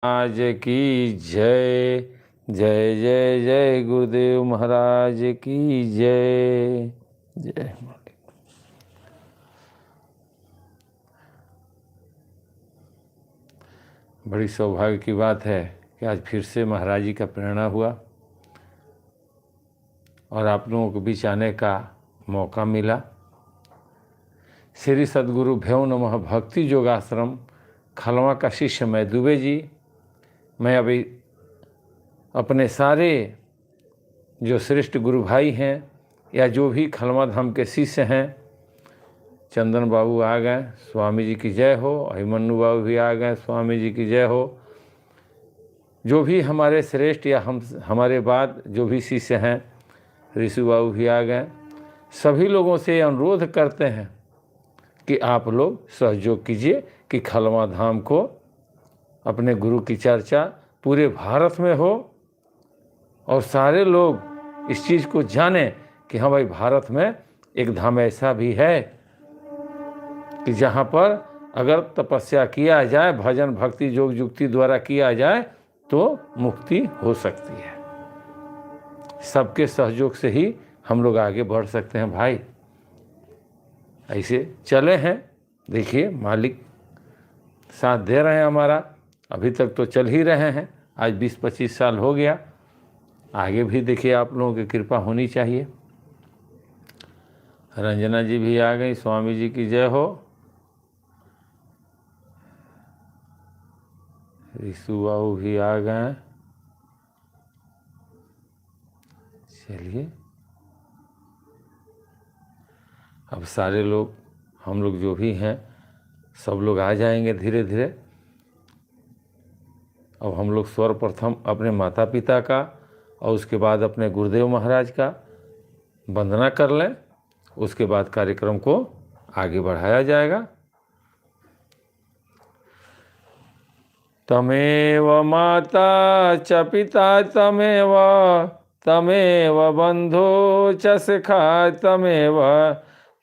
आज की जय। जय जय जय गुरुदेव महाराज की जय। जय। बड़ी सौभाग्य की बात है कि आज फिर से महाराज जी का प्रेरणा हुआ और आप लोगों के बीच आने का मौका मिला। श्री सद्गुरु भ्यो नमः भक्ति योगाश्रम खलवा का शिष्य मैं दुबे जी। मैं अभी अपने सारे जो श्रेष्ठ गुरु भाई हैं या जो भी खलवा धाम के शिष्य हैं, चंदन बाबू आ गए, स्वामी जी की जय हो। अभिमन्यु बाबू भी आ गए, स्वामी जी की जय हो। जो भी हमारे श्रेष्ठ या हमारे बाद जो भी शिष्य हैं, ऋषि बाबू भी आ गए। सभी लोगों से अनुरोध करते हैं कि आप लोग सहयोग कीजिए कि खलवा धाम को अपने गुरु की चर्चा पूरे भारत में हो और सारे लोग इस चीज़ को जानें कि हाँ भाई, भारत में एक धाम ऐसा भी है कि जहाँ पर अगर तपस्या किया जाए, भजन भक्ति योग युक्ति द्वारा किया जाए तो मुक्ति हो सकती है। सबके सहयोग से ही हम लोग आगे बढ़ सकते हैं भाई। ऐसे चले हैं, देखिए मालिक साथ दे रहे हैं हमारा। अभी तक तो चल ही रहे हैं, आज 20-25 साल हो गया। आगे भी देखिए आप लोगों की कृपा होनी चाहिए। रंजना जी भी आ गई, स्वामी जी की जय हो। ऋषु बाबू भी आ गए। चलिए अब सारे लोग, हम लोग जो भी हैं, सब लोग आ जाएंगे धीरे धीरे। अब हम लोग सर्वप्रथम अपने माता पिता का और उसके बाद अपने गुरुदेव महाराज का वंदना कर लें। उसके बाद कार्यक्रम को आगे बढ़ाया जाएगा। तमेव माता च पिता तमेव, तमेव बंधु च सखा तमेव,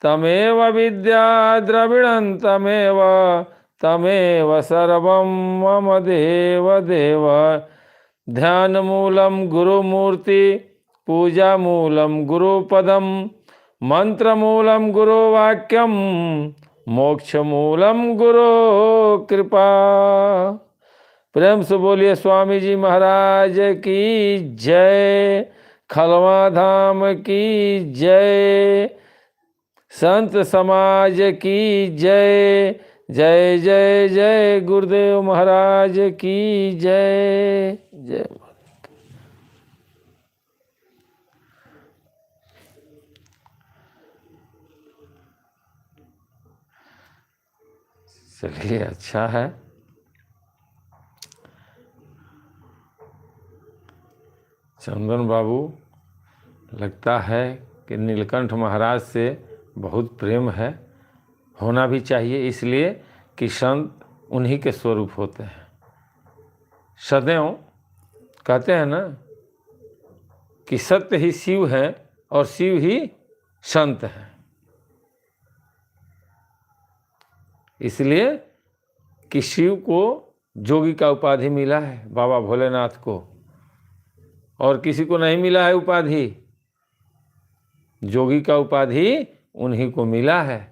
तमेव विद्या द्रविणं तमेव, तमेव सर्वं मम देव देव। ध्यान मूलम गुरुमूर्ति, पूजा मूलम गुरुपदम, मंत्र मूलम गुरुवाक्यम, मोक्ष मूलम गुरु कृपा। प्रेम से बोलिए स्वामी जी महाराज की जय। खलवा धाम की जय। संत समाज की जय। जय जय जय गुरुदेव महाराज की जय। जय। चलिए अच्छा है। चंदन बाबू, लगता है कि नीलकंठ महाराज से बहुत प्रेम है। होना भी चाहिए, इसलिए कि संत उन्हीं के स्वरूप होते हैं। सदैव कहते हैं ना कि सत्य ही शिव है और शिव ही संत है। इसलिए कि शिव को जोगी का उपाधि मिला है, बाबा भोलेनाथ को, और किसी को नहीं मिला है उपाधि। जोगी का उपाधि उन्हीं को मिला है।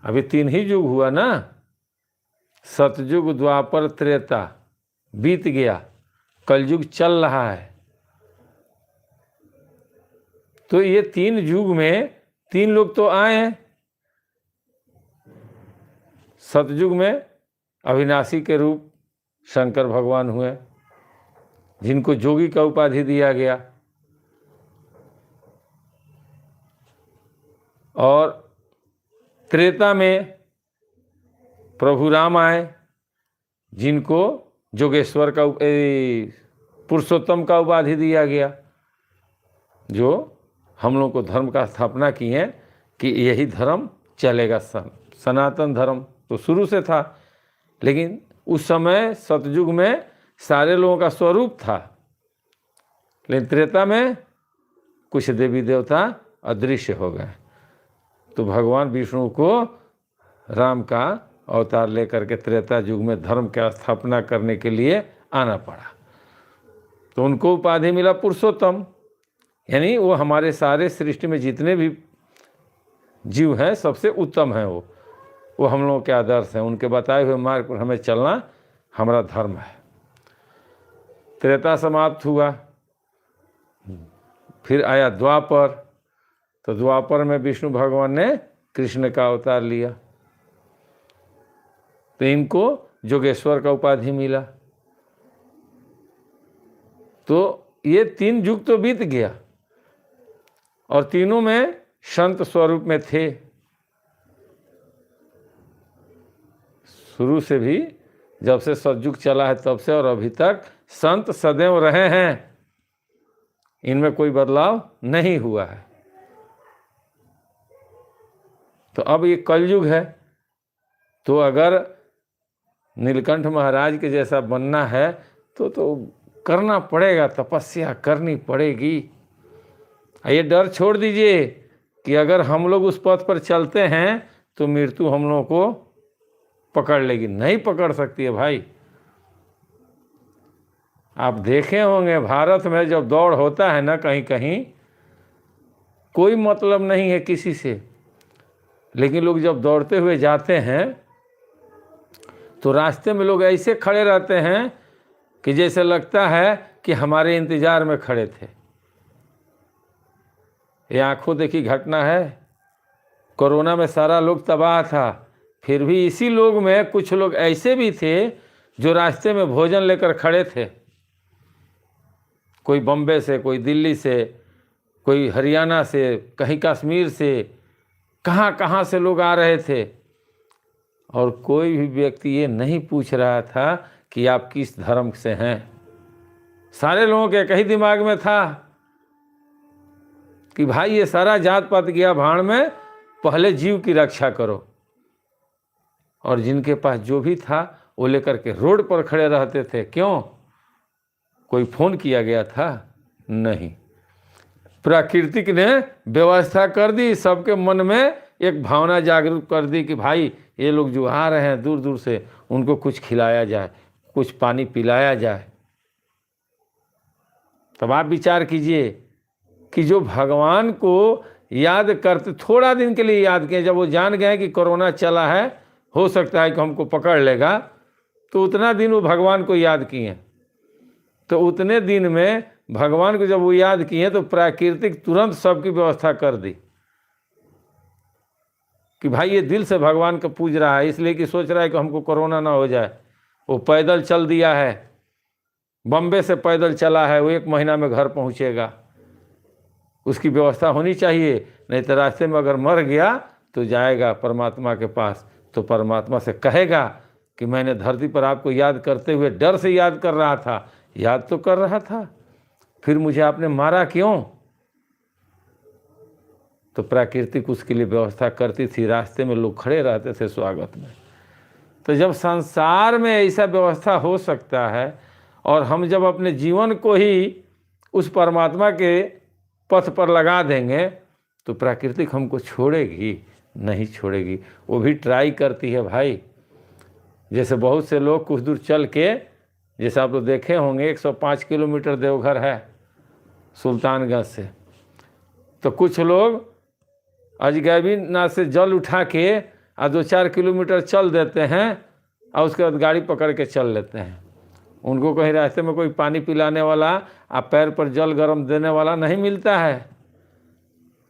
अभी 3 ही युग हुआ ना, सतयुग द्वापर त्रेता बीत गया, कलयुग चल रहा है। तो ये 3 युग में 3 लोग तो आए हैं। सतयुग में अविनाशी के रूप शंकर भगवान हुए, जिनको जोगी का उपाधि दिया गया। और त्रेता में प्रभु राम आए, जिनको जोगेश्वर का पुरुषोत्तम का उपाधि दिया गया, जो हम लोग को धर्म का स्थापना की है कि यही धर्म चलेगा। सनातन धर्म तो शुरू से था, लेकिन उस समय सतयुग में सारे लोगों का स्वरूप था। लेकिन त्रेता में कुछ देवी देवता अदृश्य हो गए, तो भगवान विष्णु को राम का अवतार लेकर के त्रेता युग में धर्म की स्थापना करने के लिए आना पड़ा। तो उनको उपाधि मिला पुरुषोत्तम, यानी वो हमारे सारे सृष्टि में जितने भी जीव हैं सबसे उत्तम हैं। वो हम लोगों के आदर्श हैं, उनके बताए हुए मार्ग पर हमें चलना हमारा धर्म है। त्रेता समाप्त हुआ, फिर आया द्वापर। तो द्वापर में विष्णु भगवान ने कृष्ण का अवतार लिया, तो इनको जोगेश्वर का उपाधि मिला। तो ये 3 युग तो बीत गया और तीनों में संत स्वरूप में थे। शुरू से भी जब से सतयुग चला है तब से और अभी तक संत सदैव रहे हैं, इनमें कोई बदलाव नहीं हुआ है। तो अब ये कलयुग है, तो अगर नीलकंठ महाराज के जैसा बनना है तो करना पड़ेगा, तपस्या करनी पड़ेगी। ये डर छोड़ दीजिए कि अगर हम लोग उस पथ पर चलते हैं तो मृत्यु हम लोगों को पकड़ लेगी। नहीं पकड़ सकती है भाई। आप देखे होंगे भारत में जब दौड़ होता है ना, कहीं कहीं कोई मतलब नहीं है किसी से, लेकिन लोग जब दौड़ते हुए जाते हैं तो रास्ते में लोग ऐसे खड़े रहते हैं कि जैसे लगता है कि हमारे इंतजार में खड़े थे। ये आंखों देखी घटना है। कोरोना में सारा लोग तबाह था, फिर भी इसी लोग में कुछ लोग ऐसे भी थे जो रास्ते में भोजन लेकर खड़े थे। कोई बम्बे से, कोई दिल्ली से, कोई हरियाणा से, कहीं कश्मीर से, कहाँ कहाँ से लोग आ रहे थे, और कोई भी व्यक्ति ये नहीं पूछ रहा था कि आप किस धर्म से हैं। सारे लोगों के एक ही दिमाग में था कि भाई ये सारा जात पात गया भाड़ में, पहले जीव की रक्षा करो। और जिनके पास जो भी था वो लेकर के रोड पर खड़े रहते थे। क्यों? कोई फोन किया गया था? नहीं। प्राकृतिक ने व्यवस्था कर दी, सबके मन में एक भावना जागरूक कर दी कि भाई ये लोग जो आ रहे हैं दूर दूर से, उनको कुछ खिलाया जाए, कुछ पानी पिलाया जाए। तब आप विचार कीजिए कि जो भगवान को याद करते, थोड़ा दिन के लिए याद किए, जब वो जान गए कि कोरोना चला है, हो सकता है कि हमको पकड़ लेगा, तो उतना दिन वो भगवान को याद किए। तो उतने दिन में भगवान को जब वो याद किए तो प्राकृतिक तुरंत सबकी व्यवस्था कर दी कि भाई ये दिल से भगवान को पूज रहा है, इसलिए कि सोच रहा है कि हमको कोरोना ना हो जाए। वो पैदल चल दिया है, बम्बे से पैदल चला है, वो 1 महीना में घर पहुंचेगा। उसकी व्यवस्था होनी चाहिए, नहीं तो रास्ते में अगर मर गया तो जाएगा परमात्मा के पास, तो परमात्मा से कहेगा कि मैंने धरती पर आपको याद करते हुए डर से याद कर रहा था। याद तो कर रहा था, फिर मुझे आपने मारा क्यों? तो प्राकृतिक उसके लिए व्यवस्था करती थी, रास्ते में लोग खड़े रहते थे स्वागत में। तो जब संसार में ऐसा व्यवस्था हो सकता है और हम जब अपने जीवन को ही उस परमात्मा के पथ पर लगा देंगे तो प्राकृतिक हमको छोड़ेगी? नहीं छोड़ेगी। वो भी ट्राई करती है भाई। जैसे बहुत से लोग कुछ दूर चल के, जैसे आप लोग देखे होंगे 105 किलोमीटर देवघर है सुल्तानगंज से, तो कुछ लोग अजगैबीनाथ से जल उठा के 2-4 किलोमीटर चल देते हैं और उसके बाद गाड़ी पकड़ के चल लेते हैं। उनको कहीं रास्ते में कोई पानी पिलाने वाला, पैर पर जल गर्म देने वाला नहीं मिलता है।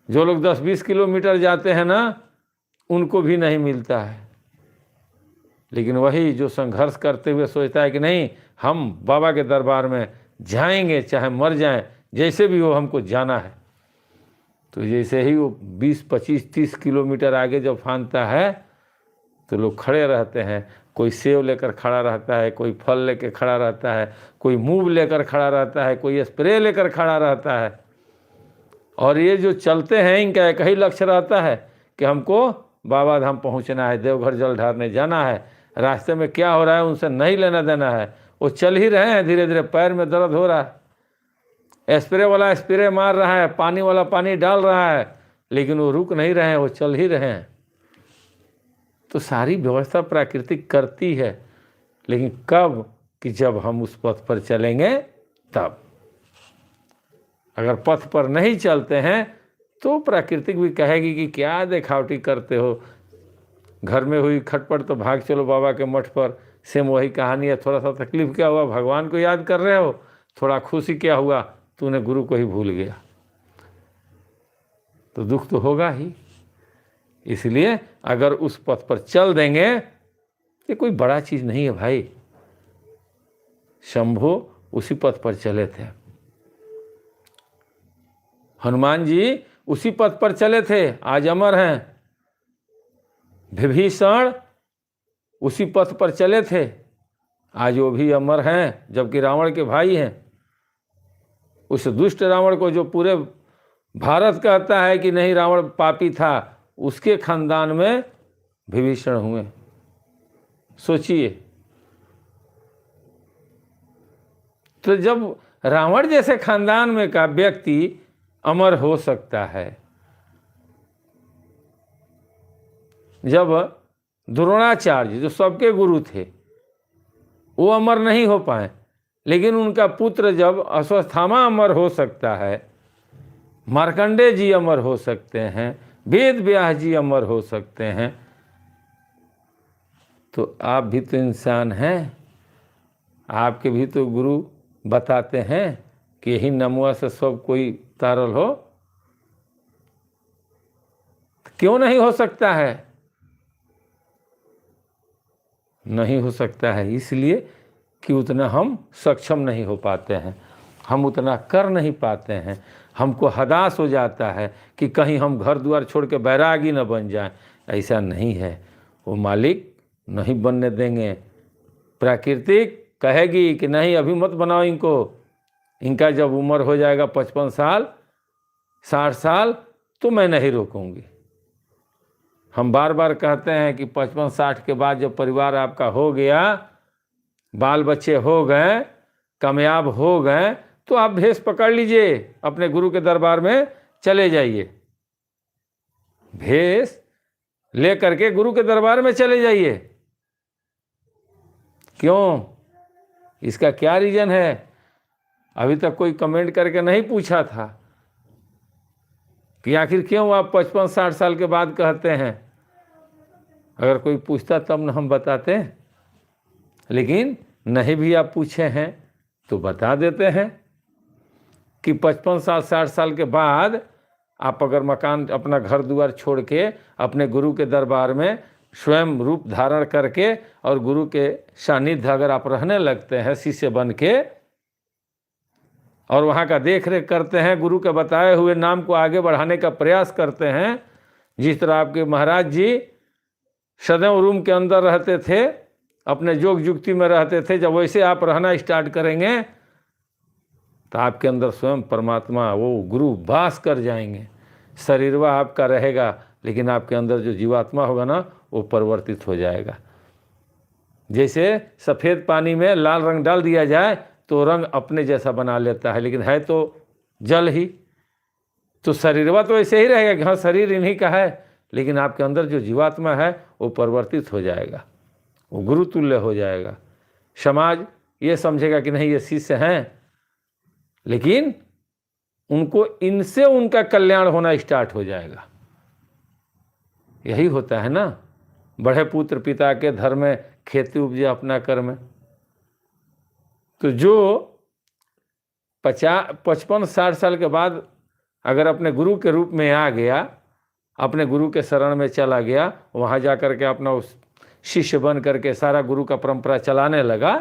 जो लोग 10-20 किलोमीटर जाते हैं ना, उनको भी नहीं मिलता है। लेकिन वही जो संघर्ष करते हुए सोचता है कि नहीं, हम बाबा के दरबार में जाएंगे, चाहे मर जाएं, जैसे भी हो हमको जाना है, तो जैसे ही वो 20, 25, 30 किलोमीटर आगे जब फांदता है तो लोग खड़े रहते हैं। कोई सेब लेकर खड़ा रहता है, कोई फल लेकर खड़ा रहता है, कोई मूव लेकर खड़ा रहता है, कोई स्प्रे लेकर खड़ा रहता है। और ये जो चलते हैं इनका एक ही लक्ष्य रहता है कि हमको बाबा धाम पहुँचना है, देवघर जल ढारने जाना है। रास्ते में क्या हो रहा है उनसे नहीं लेना देना है। वो चल ही रहे हैं, धीरे धीरे पैर में दर्द हो रहा है, स्प्रे वाला स्प्रे मार रहा है, पानी वाला पानी डाल रहा है, लेकिन वो रुक नहीं रहे हैं, वो चल ही रहे हैं। तो सारी व्यवस्था प्राकृतिक करती है, लेकिन कब कि जब हम उस पथ पर चलेंगे तब। अगर पथ पर नहीं चलते हैं तो प्राकृतिक भी कहेगी कि क्या दिखावटी करते हो, घर में हुई खटपट तो भाग चलो बाबा के मठ पर। सेम वही कहानी है, थोड़ा सा तकलीफ क्या हुआ, भगवान को याद कर रहे हो, थोड़ा खुशी क्या हुआ, तूने गुरु को ही भूल गया, तो दुख तो होगा ही। इसलिए अगर उस पथ पर चल देंगे, ये कोई बड़ा चीज नहीं है भाई। शंभो उसी पथ पर चले थे, हनुमान जी उसी पथ पर चले थे, आज अमर हैं। विभीषण उसी पथ पर चले थे, आज वो भी अमर हैं, जबकि रावण के भाई हैं। उस दुष्ट रावण को जो पूरे भारत कहता है कि नहीं रावण पापी था, उसके खानदान में विभीषण हुए। सोचिए, तो जब रावण जैसे खानदान में का व्यक्ति अमर हो सकता है, जब द्रोणाचार्य जो सबके गुरु थे वो अमर नहीं हो पाए, लेकिन उनका पुत्र जब अश्वत्थामा अमर हो सकता है, मार्कंडेय जी अमर हो सकते हैं, वेद व्यास जी अमर हो सकते हैं, तो आप भी तो इंसान हैं, आपके भी तो गुरु बताते हैं कि यही नमुआ से सब कोई तारल हो। क्यों नहीं हो सकता है? नहीं हो सकता है इसलिए कि उतना हम सक्षम नहीं हो पाते हैं, हम उतना कर नहीं पाते हैं। हमको हदास हो जाता है कि कहीं हम घर द्वार छोड़ के बैरागी न बन जाएं। ऐसा नहीं है, वो मालिक नहीं बनने देंगे। प्राकृतिक कहेगी कि नहीं अभी मत बनाओ इनको, इनका जब उम्र हो जाएगा 55 साल 60 साल तो मैं नहीं रोकूंगी। हम बार बार कहते हैं कि 55-60 के बाद जब परिवार आपका हो गया, बाल बच्चे हो गए, कामयाब हो गए, तो आप भेष पकड़ लीजिए, अपने गुरु के दरबार में चले जाइए। भेष ले करके गुरु के दरबार में चले जाइए। क्यों? इसका क्या रीजन है? अभी तक कोई कमेंट करके नहीं पूछा था कि आखिर क्यों आप 55-60 साल के बाद कहते हैं। अगर कोई पूछता तब न हम बताते, लेकिन नहीं भी आप पूछे हैं तो बता देते हैं कि 55-60 साल के बाद आप अगर मकान अपना घर द्वार छोड़ के अपने गुरु के दरबार में स्वयं रूप धारण करके और गुरु के सानिध्य अगर आप रहने लगते हैं शिष्य बन के, और वहाँ का देख रेख करते हैं, गुरु के बताए हुए नाम को आगे बढ़ाने का प्रयास करते हैं, जिस तरह आपके महाराज जी सदैव रूम के अंदर रहते थे, अपने जोग जुक्ति में रहते थे, जब वैसे आप रहना स्टार्ट करेंगे तो आपके अंदर स्वयं परमात्मा वो गुरु वास कर जाएंगे। शरीरवा आपका रहेगा, लेकिन आपके अंदर जो जीवात्मा होगा ना वो परिवर्तित हो जाएगा। जैसे सफ़ेद पानी में लाल रंग डाल दिया जाए तो रंग अपने जैसा बना लेता है, लेकिन है तो जल ही। तो शरीरवा तो ऐसे ही रहेगा कि हाँ शरीर इन्हीं का है, लेकिन आपके अंदर जो जीवात्मा है वो परिवर्तित हो जाएगा, वो गुरु तुल्य हो जाएगा। समाज ये समझेगा कि नहीं ये शिष्य हैं, लेकिन उनको इनसे उनका कल्याण होना स्टार्ट हो जाएगा। यही होता है ना, बड़े पुत्र पिता के धर्म में खेती उपजे अपना कर्म। तो जो 55-60 साल के बाद अगर अपने गुरु के रूप में आ गया, अपने गुरु के शरण में चला गया, वहाँ जा कर के अपना उस शिष्य बन करके सारा गुरु का परंपरा चलाने लगा,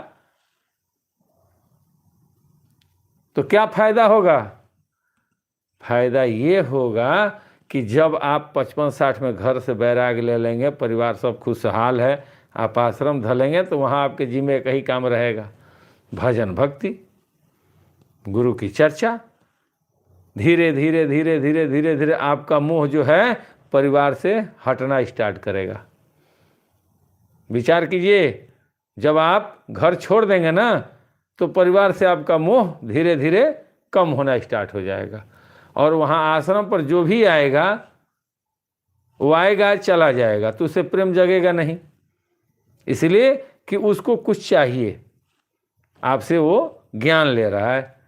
तो क्या फायदा होगा? फायदा ये होगा कि जब आप 55-60 में घर से बैराग ले लेंगे, परिवार सब खुशहाल है, आप आश्रम धलेंगे, तो वहाँ आपके जी में एक ही काम रहेगा, भजन भक्ति, गुरु की चर्चा। धीरे धीरे धीरे धीरे धीरे धीरे आपका मोह जो है परिवार से हटना स्टार्ट करेगा। विचार कीजिए, जब आप घर छोड़ देंगे ना तो परिवार से आपका मोह धीरे धीरे कम होना स्टार्ट हो जाएगा, और वहाँ आश्रम पर जो भी आएगा वो आएगा चला जाएगा, तो उससे प्रेम जगेगा नहीं। इसलिए कि उसको कुछ चाहिए, आपसे वो ज्ञान ले रहा है,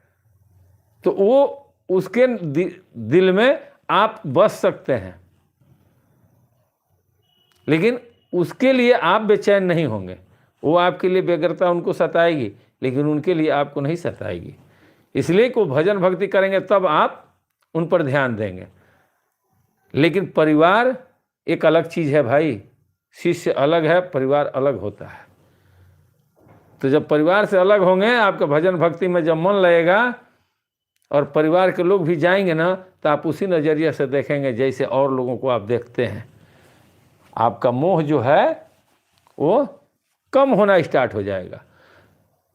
तो वो उसके दिल में आप बस सकते हैं, लेकिन उसके लिए आप बेचैन नहीं होंगे। वो आपके लिए बेगरता उनको सताएगी, लेकिन उनके लिए आपको नहीं सताएगी। इसलिए कि वो भजन भक्ति करेंगे तब आप उन पर ध्यान देंगे। लेकिन परिवार एक अलग चीज़ है भाई, शिष्य अलग है, परिवार अलग होता है। तो जब परिवार से अलग होंगे, आपका भजन भक्ति में जब मन लगेगा और परिवार के लोग भी जाएंगे ना, तो आप उसी नज़रिए से देखेंगे जैसे और लोगों को आप देखते हैं। आपका मोह जो है वो कम होना स्टार्ट हो जाएगा।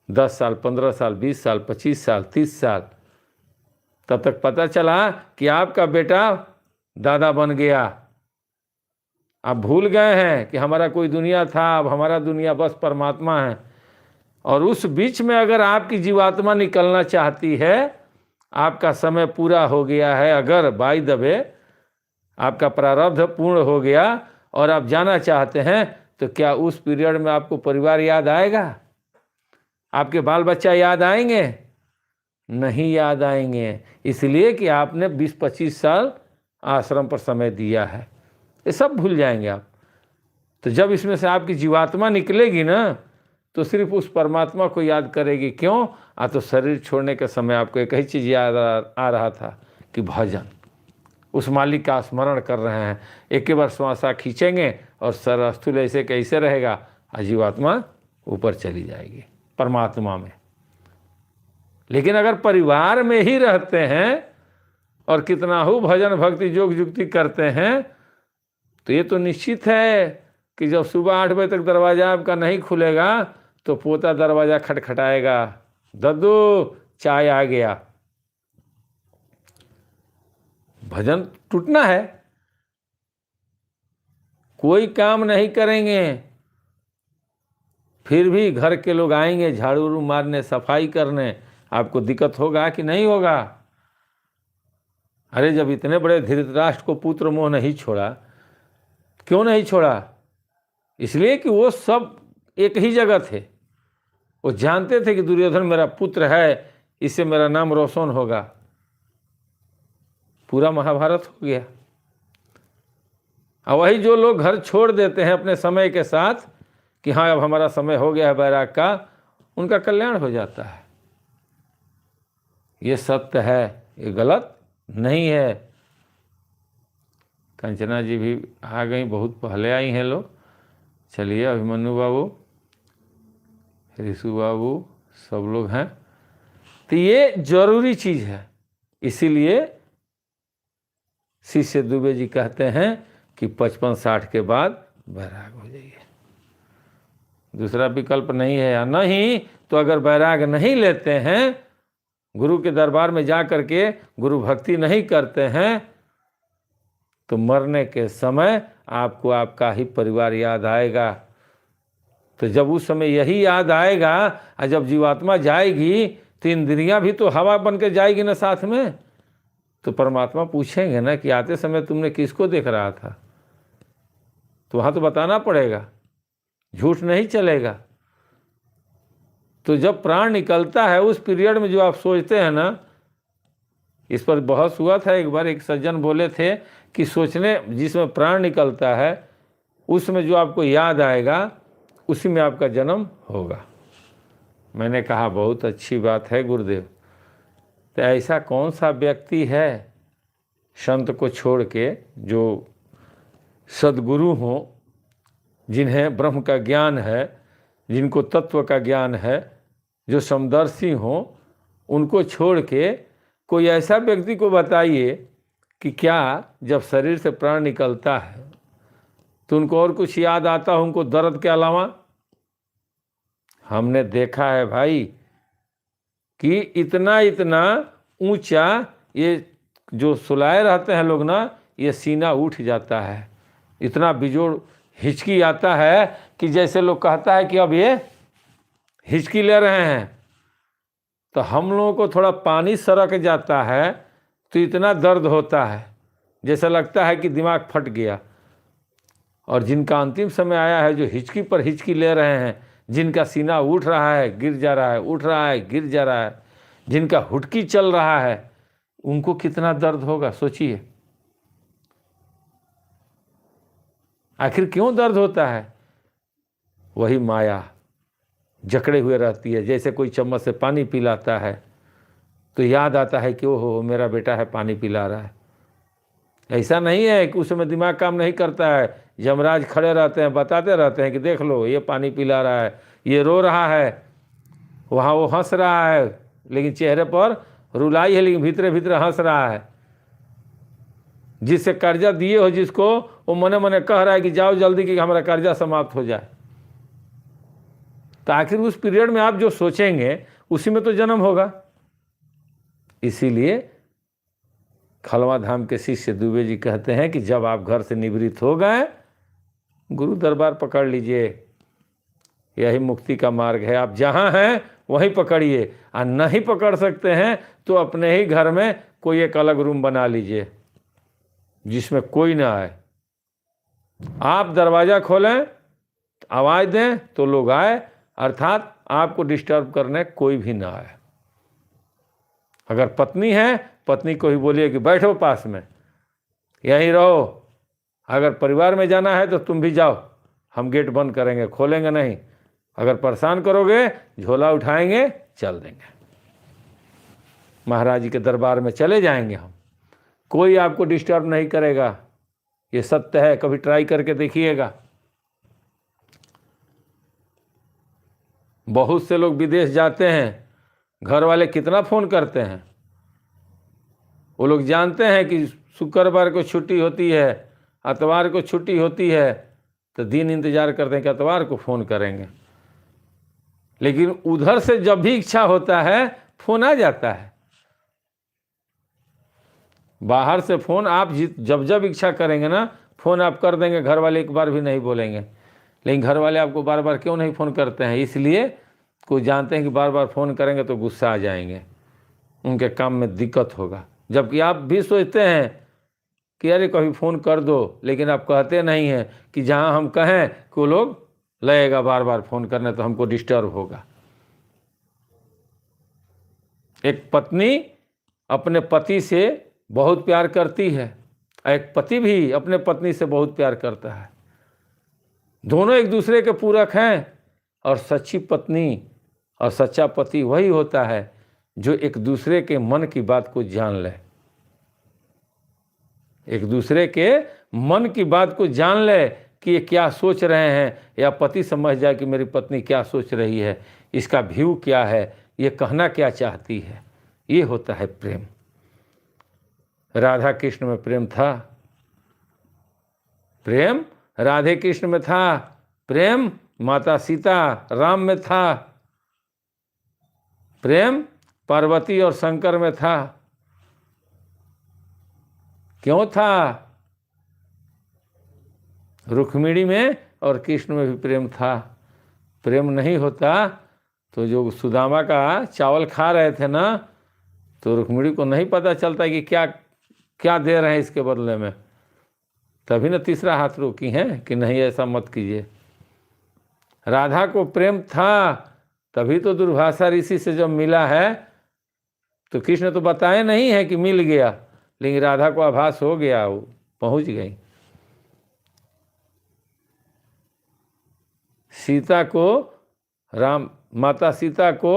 10 साल, 15 साल, 20 साल, 25 साल, 30 साल, तब तक पता चला कि आपका बेटा दादा बन गया। आप भूल गए हैं कि हमारा कोई दुनिया था, अब हमारा दुनिया बस परमात्मा है। और उस बीच में अगर आपकी जीवात्मा निकलना चाहती है, आपका समय पूरा हो गया है, अगर बाय द वे आपका प्रारब्ध पूर्ण हो गया और आप जाना चाहते हैं, तो क्या उस पीरियड में आपको परिवार याद आएगा? आपके बाल बच्चा याद आएंगे? नहीं याद आएंगे, इसलिए कि आपने 20-25 साल आश्रम पर समय दिया है। ये सब भूल जाएंगे आप। तो जब इसमें से आपकी जीवात्मा निकलेगी ना, तो सिर्फ उस परमात्मा को याद करेगी। क्यों? तो शरीर छोड़ने के समय आपको एक ही चीज़ याद आ रहा था कि भजन, उस मालिक का स्मरण कर रहे हैं। एक बार श्वासा खींचेंगे और सरस्थूल ऐसे कैसे रहेगा, जीवात्मा ऊपर चली जाएगी परमात्मा में। लेकिन अगर परिवार में ही रहते हैं और कितना हो भजन भक्ति योग युक्ति करते हैं, तो ये तो निश्चित है कि जब सुबह 8 बजे तक दरवाज़ा आपका नहीं खुलेगा, तो पोता दरवाज़ा खटखटाएगा, दद्दू चाय आ गया। भजन टूटना है, कोई काम नहीं करेंगे, फिर भी घर के लोग आएंगे झाड़ू मारने, सफाई करने, आपको दिक्कत होगा कि नहीं होगा? अरे जब इतने बड़े धृतराष्ट्र को पुत्र मोह नहीं छोड़ा, क्यों नहीं छोड़ा? इसलिए कि वो सब एक ही जगह थे। वो जानते थे कि दुर्योधन मेरा पुत्र है, इससे मेरा नाम रोशन होगा। पूरा महाभारत हो गया। और वही जो लोग घर छोड़ देते हैं अपने समय के साथ कि हाँ अब हमारा समय हो गया है बैराग का, उनका कल्याण हो जाता है। ये सत्य है, ये गलत नहीं है। कंचना जी भी आ गई, बहुत पहले आई हैं लोग। चलिए, अभिमन्यु बाबू, ऋषु बाबू, सब लोग हैं। तो ये जरूरी चीज़ है। इसीलिए शिष्य दुबे जी कहते हैं कि 55-60 के बाद बैराग हो जाइए, दूसरा विकल्प नहीं है। या नहीं तो अगर बैराग नहीं लेते हैं, गुरु के दरबार में जा कर के गुरु भक्ति नहीं करते हैं, तो मरने के समय आपको आपका ही परिवार याद आएगा। तो जब उस समय यही याद आएगा, और जब जीवात्मा जाएगी तो इंद्रियां भी तो हवा बन के जाएगी ना साथ में। तो परमात्मा पूछेंगे ना कि आते समय तुमने किसको देख रहा था, तो वहाँ तो बताना पड़ेगा, झूठ नहीं चलेगा। तो जब प्राण निकलता है उस पीरियड में जो आप सोचते हैं ना, इस पर बहस हुआ था एक बार। एक सज्जन बोले थे कि सोचने जिसमें प्राण निकलता है उसमें जो आपको याद आएगा उसी में आपका जन्म होगा। मैंने कहा बहुत अच्छी बात है गुरुदेव, तो ऐसा कौन सा व्यक्ति है संत को छोड़ के जो सद्गुरु हों, जिन्हें ब्रह्म का ज्ञान है, जिनको तत्व का ज्ञान है, जो समदर्शी हों, उनको छोड़ के कोई ऐसा व्यक्ति को बताइए कि क्या जब शरीर से प्राण निकलता है तो उनको और कुछ याद आता हो उनको दर्द के अलावा? हमने देखा है भाई कि इतना इतना ऊंचा ये जो सुलाए रहते हैं लोग ना, ये सीना उठ जाता है, इतना बिजोड़ हिचकी आता है कि जैसे लोग कहता है कि अब ये हिचकी ले रहे हैं। तो हम लोगों को थोड़ा पानी सरक जाता है तो इतना दर्द होता है, जैसा लगता है कि दिमाग फट गया। और जिनका अंतिम समय आया है, जो हिचकी पर हिचकी ले रहे हैं, जिनका सीना उठ रहा है गिर जा रहा है, उठ रहा है गिर जा रहा है, जिनका हुटकी चल रहा है, उनको कितना दर्द होगा सोचिए। आखिर क्यों दर्द होता है? वही माया जकड़े हुए रहती है। जैसे कोई चम्मच से पानी पिलाता है तो याद आता है कि ओहो मेरा बेटा है पानी पिला रहा है। ऐसा नहीं है कि उस समय दिमाग काम नहीं करता है। यमराज खड़े रहते हैं, बताते रहते हैं कि देख लो ये पानी पिला रहा है, ये रो रहा है, वहाँ वो हंस रहा है, लेकिन चेहरे पर रुलाई है लेकिन भीतरे भीतरे हंस रहा है। जिससे कर्जा दिए हो जिसको, वो मने मने कह रहा है कि जाओ जल्दी कि हमारा कर्जा समाप्त हो जाए। तो आखिर उस पीरियड में आप जो सोचेंगे उसी में तो जन्म होगा। इसीलिए खलवा धाम के शिष्य दुबे जी कहते हैं कि जब आप घर से निवृत्त हो गए, गुरु दरबार पकड़ लीजिए, यही मुक्ति का मार्ग है। आप जहाँ हैं वहीं पकड़िए, और नहीं पकड़ सकते हैं तो अपने ही घर में कोई एक अलग रूम बना लीजिए जिसमें कोई ना आए। आप दरवाज़ा खोलें, आवाज़ दें तो लोग आए, अर्थात आपको डिस्टर्ब करने कोई भी ना आए। अगर पत्नी है, पत्नी को ही बोलिए कि बैठो पास में, यहीं रहो। अगर परिवार में जाना है तो तुम भी जाओ, हम गेट बंद करेंगे, खोलेंगे नहीं। अगर परेशान करोगे, झोला उठाएंगे, चल देंगे, महाराज जी के दरबार में चले जाएंगे हम। कोई आपको डिस्टर्ब नहीं करेगा, ये सत्य है। कभी ट्राई करके देखिएगा। बहुत से लोग विदेश जाते हैं, घर वाले कितना फ़ोन करते हैं। वो लोग जानते हैं कि शुक्रवार को छुट्टी होती है, इतवार को छुट्टी होती है, तो दिन इंतज़ार करते हैं कि इतवार को फ़ोन करेंगे। लेकिन उधर से जब भी इच्छा होता है फ़ोन आ जाता है। बाहर से फ़ोन आप जब जब इच्छा करेंगे ना, फ़ोन आप कर देंगे, घर वाले एक बार भी नहीं बोलेंगे। लेकिन घर वाले आपको बार बार क्यों नहीं फ़ोन करते हैं? इसलिए कोई जानते हैं कि बार बार फ़ोन करेंगे तो गुस्सा आ जाएंगे, उनके काम में दिक्कत होगा। जबकि आप भी सोचते हैं कि अरे कभी फ़ोन कर दो, लेकिन आप कहते नहीं हैं कि जहां हम कहें कि वो लोग लगेगा बार बार फ़ोन करने तो हमको डिस्टर्ब होगा। एक पत्नी अपने पति से बहुत प्यार करती है, एक पति भी अपने पत्नी से बहुत प्यार करता है। दोनों एक दूसरे के पूरक हैं। और सच्ची पत्नी और सच्चा पति वही होता है जो एक दूसरे के मन की बात को जान ले, एक दूसरे के मन की बात को जान ले कि ये क्या सोच रहे हैं, या पति समझ जाए कि मेरी पत्नी क्या सोच रही है, इसका व्यू क्या है, ये कहना क्या चाहती है। ये होता है प्रेम। राधा कृष्ण में प्रेम था, प्रेम राधे कृष्ण में था, प्रेम माता सीता राम में था, प्रेम पार्वती और शंकर में था। क्यों था? रुक्मिणी में और कृष्ण में भी प्रेम था। प्रेम नहीं होता तो जो सुदामा का चावल खा रहे थे ना, तो रुक्मिणी को नहीं पता चलता कि क्या क्या दे रहे हैं इसके बदले में। तभी न तीसरा हाथ रोकी हैं कि नहीं ऐसा मत कीजिए। राधा को प्रेम था, तभी तो दुर्वासा ऋषि से जब मिला है तो कृष्ण तो बताए नहीं है कि मिल गया, लेकिन राधा को आभास हो गया, वो पहुंच गई। सीता को माता सीता को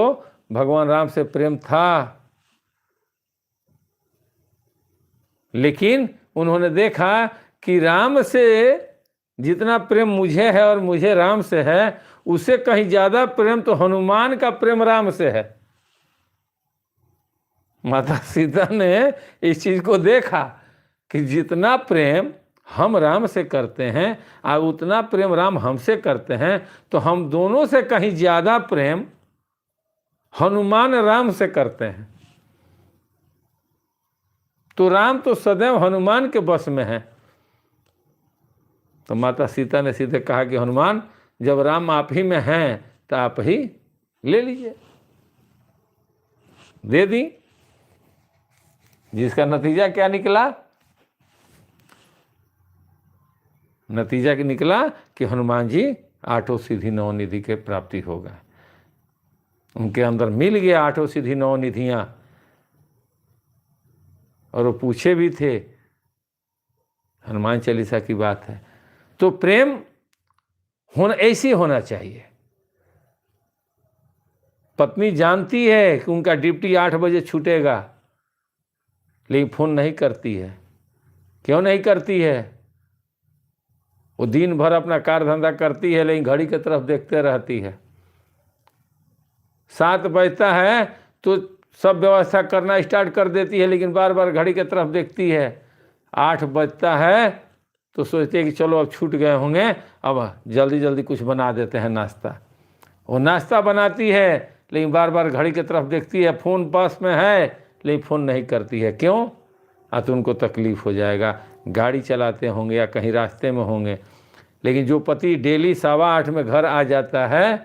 भगवान राम से प्रेम था, लेकिन उन्होंने देखा कि राम से जितना प्रेम मुझे है और मुझे राम से है, उससे कहीं ज़्यादा प्रेम तो हनुमान का प्रेम राम से है। माता सीता ने इस चीज़ को देखा कि जितना प्रेम हम राम से करते हैं और उतना प्रेम राम हमसे करते हैं, तो हम दोनों से कहीं ज़्यादा प्रेम हनुमान राम से करते हैं। तो राम तो सदैव हनुमान के बस में है। तो माता सीता ने सीधे कहा कि हनुमान, जब राम आप ही में हैं तो आप ही ले लीजिए, दे दी। जिसका नतीजा क्या निकला? नतीजा कि निकला कि हनुमान जी 8 सिद्धि 9 निधि के प्राप्ति हो गए। उनके अंदर मिल गया 8 सिद्धि 9 निधियाँ, और वो पूछे भी थे, हनुमान चालीसा की बात है। तो प्रेम होना ऐसी होना चाहिए। पत्नी जानती है कि उनका ड्यूटी 8 बजे छूटेगा, लेकिन फोन नहीं करती है। क्यों नहीं करती है? वो दिन भर अपना कार धंधा करती है, लेकिन घड़ी की तरफ देखते रहती है। 7 बजता है तो सब व्यवस्था करना स्टार्ट कर देती है, लेकिन बार बार घड़ी की तरफ देखती है। 8 बजता है तो सोचती है कि चलो अब छूट गए होंगे, अब जल्दी जल्दी कुछ बना देते हैं नाश्ता। वो नाश्ता बनाती है, लेकिन बार बार घड़ी की तरफ देखती है। फ़ोन पास में है, लेकिन फ़ोन नहीं करती है। क्यों? तो उनको तकलीफ़ हो जाएगा, गाड़ी चलाते होंगे या कहीं रास्ते में होंगे। लेकिन जो पति डेली 8:15 में घर आ जाता है,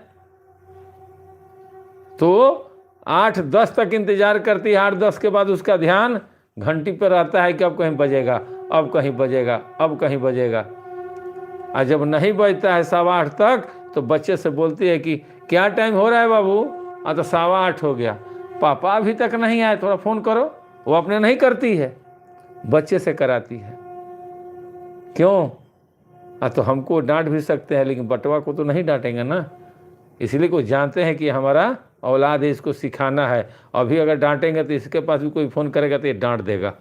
तो 8-10 तक इंतज़ार करती है। 8-10 के बाद उसका ध्यान घंटी पर रहता है कि अब कहीं बजेगा, अब कहीं बजेगा, अब कहीं बजेगा। और जब नहीं बजता है 8:15 तक, तो बच्चे से बोलती है कि क्या टाइम हो रहा है बाबू? तो 8:15 हो गया, पापा अभी तक नहीं आए, थोड़ा फ़ोन करो। वो अपने नहीं करती है, बच्चे से कराती है। क्यों? तो हमको डांट भी सकते हैं, लेकिन बटवा को तो नहीं डांटेंगे ना। इसलिए कुछ जानते हैं कि हमारा औलाद है, इसको सिखाना है। अभी अगर डांटेंगे तो इसके पास भी कोई फ़ोन करेगा तो ये डांट देगा।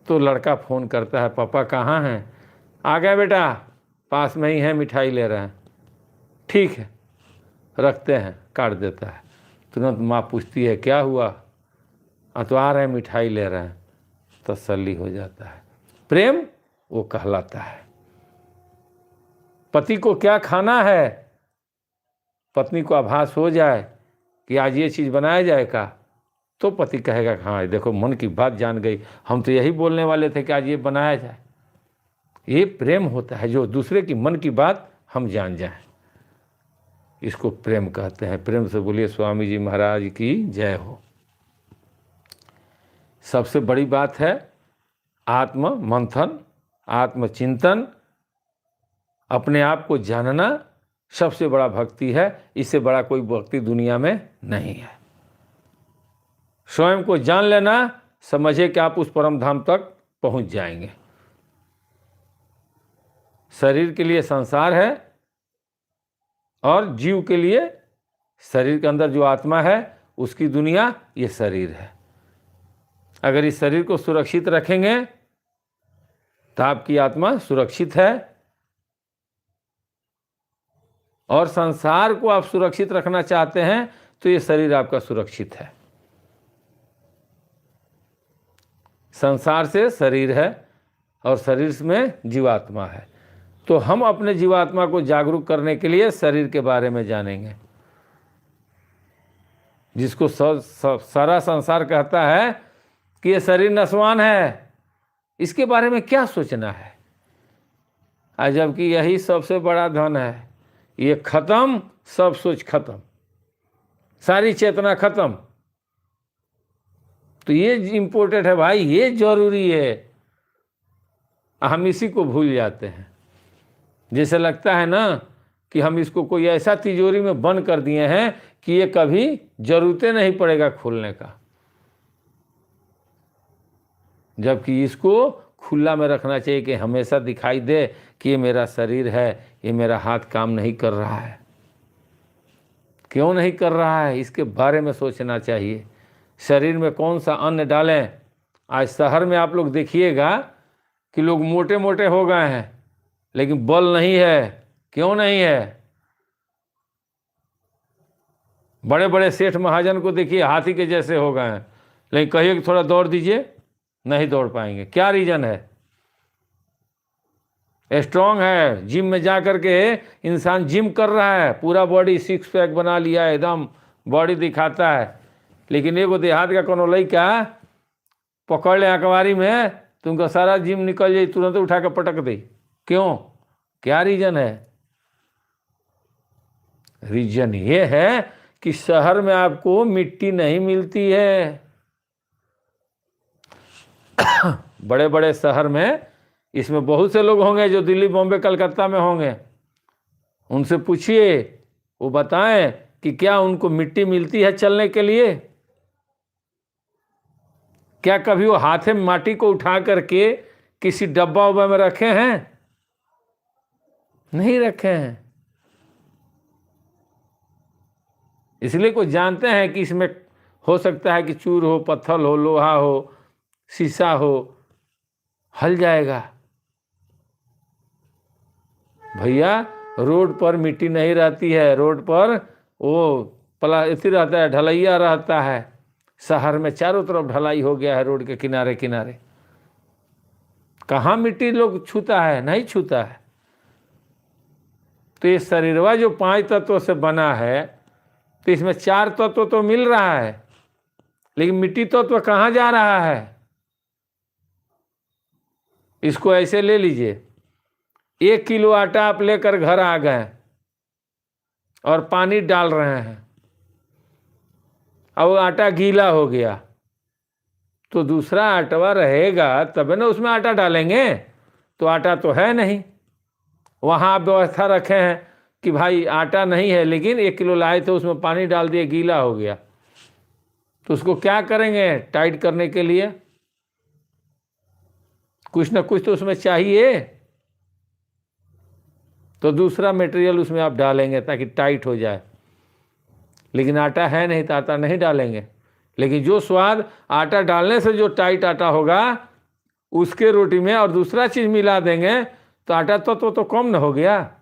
तो लड़का फ़ोन करता है, पापा कहाँ हैं? आ गए बेटा, पास में ही है, मिठाई ले रहे हैं। ठीक है, रखते हैं, काट देता है। तुरंत माँ पूछती है क्या हुआ? तो आ रहे हैं, मिठाई ले रहे हैं। तसल्ली हो जाता है। प्रेम वो कहलाता है। पति को क्या खाना है, पत्नी को आभास हो जाए कि आज ये चीज़ बनाया जाएगा, तो पति कहेगा हाँ देखो मन की बात जान गई, हम तो यही बोलने वाले थे कि आज ये बनाया जाए। ये प्रेम होता है, जो दूसरे की मन की बात हम जान जाएं, इसको प्रेम कहते हैं। प्रेम से बोलिए स्वामी जी महाराज की जय हो। सबसे बड़ी बात है आत्म मंथन, आत्मचिंतन, अपने आप को जानना सबसे बड़ा भक्ति है। इससे बड़ा कोई भक्ति दुनिया में नहीं है। स्वयं को जान लेना, समझे कि आप उस परम धाम तक पहुंच जाएंगे। शरीर के लिए संसार है और जीव के लिए शरीर के अंदर जो आत्मा है उसकी दुनिया ये शरीर है। अगर इस शरीर को सुरक्षित रखेंगे तो आपकी आत्मा सुरक्षित है, और संसार को आप सुरक्षित रखना चाहते हैं तो ये शरीर आपका सुरक्षित है। संसार से शरीर है और शरीर में जीवात्मा है। तो हम अपने जीवात्मा को जागरूक करने के लिए शरीर के बारे में जानेंगे, जिसको सारा संसार कहता है कि ये शरीर नस्वान है, इसके बारे में क्या सोचना है। जबकि यही सबसे बड़ा धन है। ये खत्म, सब सोच खत्म, सारी चेतना खत्म। तो ये इम्पोर्टेंट है भाई, ये जरूरी है। हम इसी को भूल जाते हैं। जैसे लगता है ना कि हम इसको कोई ऐसा तिजोरी में बंद कर दिए हैं कि ये कभी जरूरतें नहीं पड़ेगा खोलने का, जबकि इसको खुला में रखना चाहिए कि हमेशा दिखाई दे कि ये मेरा शरीर है, ये मेरा हाथ काम नहीं कर रहा है। क्यों नहीं कर रहा है, इसके बारे में सोचना चाहिए। शरीर में कौन सा अन्न डालें। आज शहर में आप लोग देखिएगा कि लोग मोटे मोटे हो गए हैं, लेकिन बल नहीं है। क्यों नहीं है? बड़े बड़े सेठ महाजन को देखिए हाथी के जैसे हो गए हैं, लेकिन कहिए कि थोड़ा दौड़ दीजिए, नहीं दौड़ पाएंगे। क्या रीजन है? स्ट्रांग है, जिम में जा कर के इंसान जिम कर रहा है, पूरा बॉडी 6 पैक बना लिया है, एकदम बॉडी दिखाता है। लेकिन एगो देहात का कोनो लड़का पकड़ ले अखबारी में, तुमका सारा जिम निकल जाए, तुरंत उठा के पटक दे। क्यों? क्या रीजन है? रीजन ये है कि शहर में आपको मिट्टी नहीं मिलती है। बड़े बड़े शहर में इसमें बहुत से लोग होंगे जो दिल्ली, बॉम्बे, कलकत्ता में होंगे, उनसे पूछिए, वो बताएं कि क्या उनको मिट्टी मिलती है चलने के लिए? क्या कभी वो हाथ में माटी को उठा करके किसी डब्बा उब्बा में रखे हैं? नहीं रखे हैं। इसलिए कुछ जानते हैं कि इसमें हो सकता है कि चूर हो, पत्थर हो, लोहा हो, शीशा हो, हल जाएगा। भैया रोड पर मिट्टी नहीं रहती है, रोड पर वो प्लास्टिक रहता है, ढलैया रहता है। शहर में चारों तरफ ढलाई हो गया है, रोड के किनारे किनारे। कहाँ मिट्टी लोग छूता है? नहीं छूता है। तो ये शरीरवा जो 5 तत्वों से बना है, तो इसमें 4 तत्व तो मिल रहा है, लेकिन मिट्टी तत्व कहाँ जा रहा है? इसको ऐसे ले लीजिए, 1 किलो आटा आप लेकर घर आ गए और पानी डाल रहे हैं, अब आटा गीला हो गया, तो दूसरा आटवा रहेगा तब ना उसमें आटा डालेंगे। तो आटा तो है नहीं। वहाँ आप व्यवस्था रखे हैं कि भाई आटा नहीं है, लेकिन 1 किलो लाए थे, उसमें पानी डाल दिए, गीला हो गया, तो उसको क्या करेंगे टाइट करने के लिए? कुछ ना कुछ तो उसमें चाहिए, तो दूसरा मटेरियल उसमें आप डालेंगे ताकि टाइट हो जाए। लेकिन आटा है नहीं तो आटा नहीं डालेंगे। लेकिन जो स्वाद आटा डालने से जो टाइट आटा होगा, उसके रोटी में और दूसरा चीज मिला देंगे तो आटा तो कम न हो गया।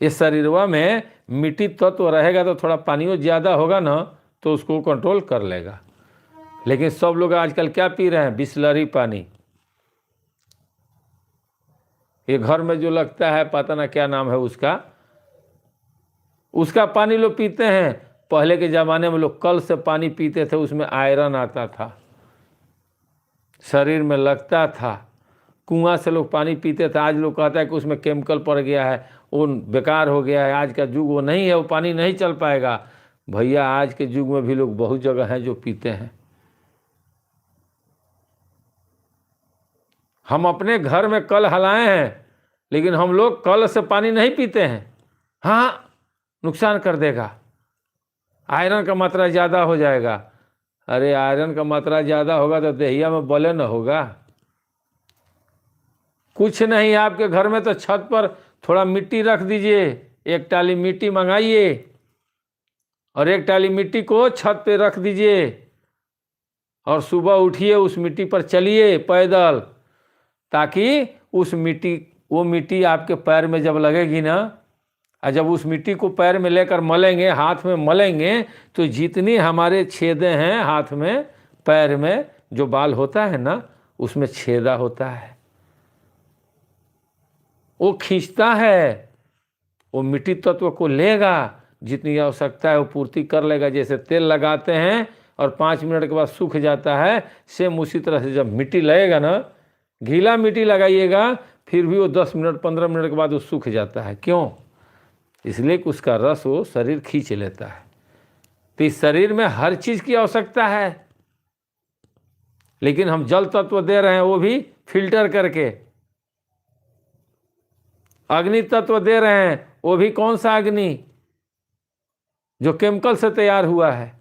इस शरीरवा में मिट्टी तत्व रहेगा तो थोड़ा पानी ज्यादा होगा ना, तो उसको कंट्रोल कर लेगा। लेकिन सब लोग आजकल क्या पी रहे हैं? बिस्लरी पानी। ये घर में जो लगता है, पता ना क्या नाम है उसका पानी लोग पीते हैं। पहले के ज़माने में लोग कल से पानी पीते थे, उसमें आयरन आता था, शरीर में लगता था। कुआं से लोग पानी पीते थे। आज लोग कहता है कि उसमें केमिकल पड़ गया है, वो बेकार हो गया है, आज का युग वो नहीं है, वो पानी नहीं चल पाएगा। भैया आज के युग में भी लोग बहुत जगह हैं जो पीते हैं। हम अपने घर में कल हलाए हैं, लेकिन हम लोग कल से पानी नहीं पीते हैं। हाँ, नुकसान कर देगा, आयरन का मात्रा ज़्यादा हो जाएगा। अरे आयरन का मात्रा ज़्यादा होगा तो दहिया में बले न होगा। कुछ नहीं, आपके घर में तो छत पर थोड़ा मिट्टी रख दीजिए, 1 टाली मिट्टी मंगाइए और 1 टाली मिट्टी को छत पे रख दीजिए और सुबह उठिए, उस मिट्टी पर चलिए पैदल, ताकि वो मिट्टी आपके पैर में जब लगेगी ना, और जब उस मिट्टी को पैर में लेकर मलेंगे, हाथ में मलेंगे, तो जितनी हमारे छेदे हैं हाथ में, पैर में जो बाल होता है ना, उसमें छेदा होता है, वो खींचता है, वो मिट्टी तत्व को लेगा, जितनी आवश्यकता है वो पूर्ति कर लेगा। जैसे तेल लगाते हैं और 5 मिनट के बाद सूख जाता है, सेम उसी तरह से जब मिट्टी लगेगा ना, गीला मिट्टी लगाइएगा, फिर भी वो 10 मिनट 15 मिनट के बाद वो सूख जाता है। क्यों? इसलिए कि उसका रस वो शरीर खींच लेता है। तो इस शरीर में हर चीज़ की आवश्यकता है, लेकिन हम जल तत्व दे रहे हैं, वो भी फिल्टर करके। अग्नि तत्व दे रहे हैं, वो भी कौन सा अग्नि? जो केमिकल से तैयार हुआ है।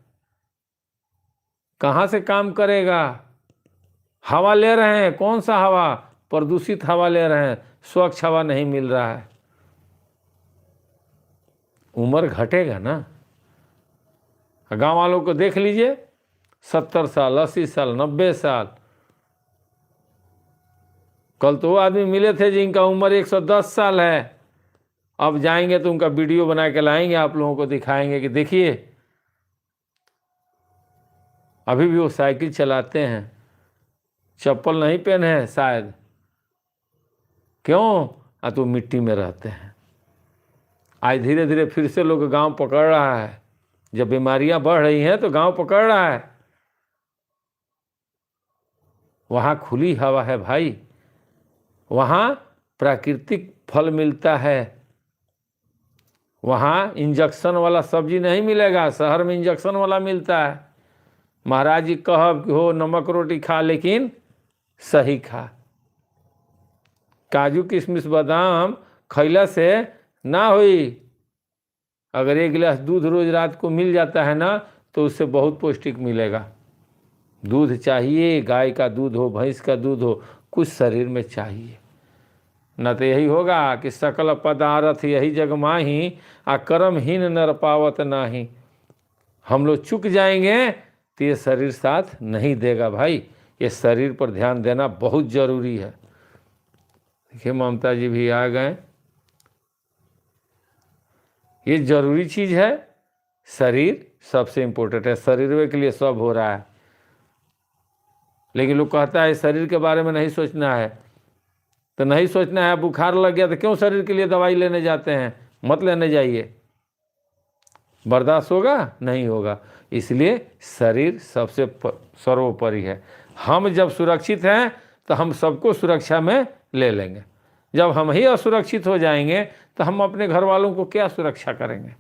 कहाँ से काम करेगा? हवा ले रहे हैं, कौन सा हवा? प्रदूषित हवा ले रहे हैं, स्वच्छ हवा नहीं मिल रहा है। उम्र घटेगा ना। गांव वालों को देख लीजिए, 70 साल, 80 साल, 90 साल। कल तो वो आदमी मिले थे जिनका उम्र 110 साल है। अब जाएंगे तो उनका वीडियो बना के लाएंगे, आप लोगों को दिखाएंगे कि देखिए अभी भी वो साइकिल चलाते हैं, चप्पल नहीं पहने हैं शायद। क्यों? तो मिट्टी में रहते हैं। आज धीरे धीरे फिर से लोग गांव पकड़ रहा है। जब बीमारियां बढ़ रही हैं तो गांव पकड़ रहा है। वहाँ खुली हवा है भाई, वहाँ प्राकृतिक फल मिलता है, वहाँ इंजेक्शन वाला सब्जी नहीं मिलेगा। शहर में इंजेक्शन वाला मिलता है। महाराज जी कहब कि हो नमक रोटी खा, लेकिन सही खा। काजू किशमिश बादाम खैला से ना होई। अगर 1 गिलास दूध रोज रात को मिल जाता है ना तो उससे बहुत पौष्टिक मिलेगा। दूध चाहिए, गाय का दूध हो, भैंस का दूध हो, कुछ शरीर में चाहिए। न तो यही होगा कि सकल पदार्थ यही जग माही, आ कर्महीन नर पावत नाही। हम लोग चुक जाएंगे तो ये शरीर साथ नहीं देगा भाई। ये शरीर पर ध्यान देना बहुत जरूरी है। देखिए ममता जी भी आ गए। ये जरूरी चीज़ है। शरीर सबसे इम्पोर्टेंट है। शरीर के लिए सब हो रहा है, लेकिन लोग कहता है शरीर के बारे में नहीं सोचना है। तो नहीं सोचना है, बुखार लग गया तो क्यों शरीर के लिए दवाई लेने जाते हैं? मत लेने जाइए, बर्दाश्त होगा नहीं होगा। इसलिए शरीर सबसे सर्वोपरि है। हम जब सुरक्षित हैं तो हम सबको सुरक्षा में ले लेंगे। जब हम ही असुरक्षित हो जाएंगे तो हम अपने घर वालों को क्या सुरक्षा करेंगे?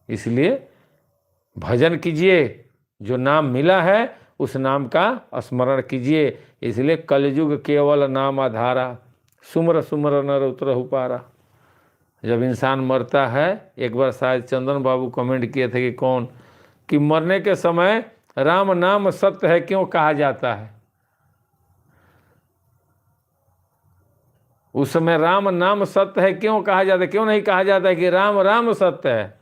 इसलिए भजन कीजिए, जो नाम मिला है उस नाम का स्मरण कीजिए। इसलिए कलयुग केवल नाम आधारा, सुमर सुमर नर उतरहु पारा। जब इंसान मरता है, एक बार शायद चंदन बाबू कमेंट किए थे कि कौन, कि मरने के समय राम नाम सत्य है क्यों कहा जाता है? उस समय राम नाम सत्य है क्यों कहा जाता है? क्यों नहीं कहा जाता है कि राम राम सत्य है?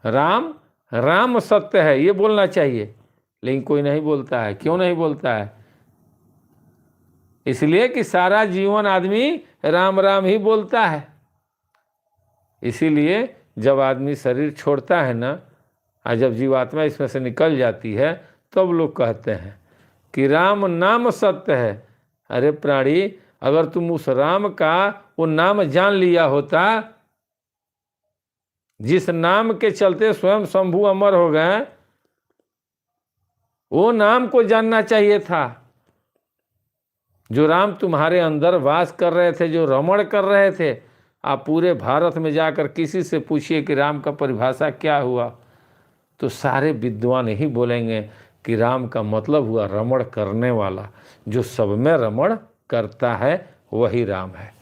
राम राम सत्य है ये बोलना चाहिए, लेकिन कोई नहीं बोलता है। क्यों नहीं बोलता है? इसलिए कि सारा जीवन आदमी राम राम ही बोलता है। इसीलिए जब आदमी शरीर छोड़ता है ना, और जब जीवात्मा इसमें से निकल जाती है, तब लोग कहते हैं कि राम नाम सत्य है। अरे प्राणी, अगर तुम उस राम का वो नाम जान लिया होता, जिस नाम के चलते स्वयं शंभु अमर हो गए, वो नाम को जानना चाहिए था। जो राम तुम्हारे अंदर वास कर रहे थे, जो रमण कर रहे थे। आप पूरे भारत में जाकर किसी से पूछिए कि राम का परिभाषा क्या हुआ, तो सारे विद्वान ही बोलेंगे कि राम का मतलब हुआ रमण करने वाला। जो सब में रमण करता है वही राम है।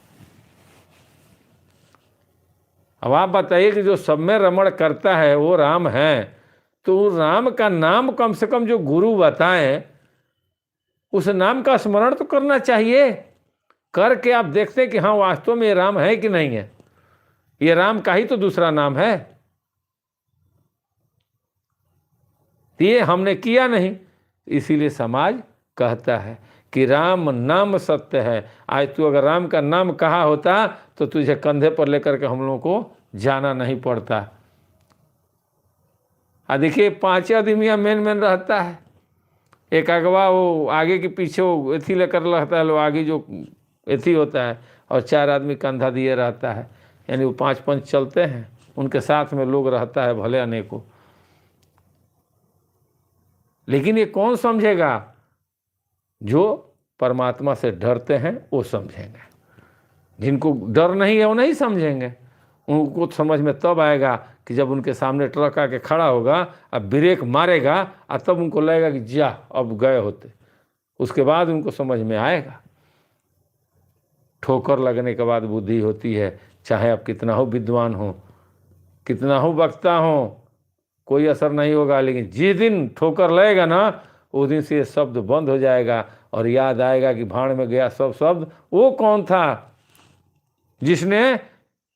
अब आप बताइए कि जो सब में रमण करता है वो राम है, तो राम का नाम कम से कम जो गुरु बताएं, उस नाम का स्मरण तो करना चाहिए। करके आप देखते हैं कि हाँ वास्तव में ये राम है कि नहीं है। ये राम का ही तो दूसरा नाम है। ये हमने किया नहीं, इसीलिए समाज कहता है कि राम नाम सत्य है। आज तू अगर राम का नाम कहा होता तो तुझे कंधे पर लेकर के हम लोगों को जाना नहीं पड़ता। देखिए 5 आदमियाँ मेन रहता है। एक अगवा वो आगे के पीछे वो एथी लेकर रहता है, लो आगे जो एथी होता है, और 4 आदमी कंधा दिए रहता है। यानी वो 5 पंच चलते हैं, उनके साथ में लोग रहता है भले अनेकों। लेकिन ये कौन समझेगा? जो परमात्मा से डरते हैं वो समझेंगे। जिनको डर नहीं है वो नहीं समझेंगे। उनको समझ में तब आएगा कि जब उनके सामने ट्रक आके खड़ा होगा, अब ब्रेक मारेगा, और तब उनको लगेगा कि जा अब गए होते। उसके बाद उनको समझ में आएगा। ठोकर लगने के बाद बुद्धि होती है। चाहे आप कितना हो विद्वान हो, कितना हो वक्ता हो, कोई असर नहीं होगा। लेकिन जिस दिन ठोकर लगेगा ना, उस दिन से ये शब्द बंद हो जाएगा और याद आएगा कि भाड़ में गया सब शब्द वो कौन था जिसने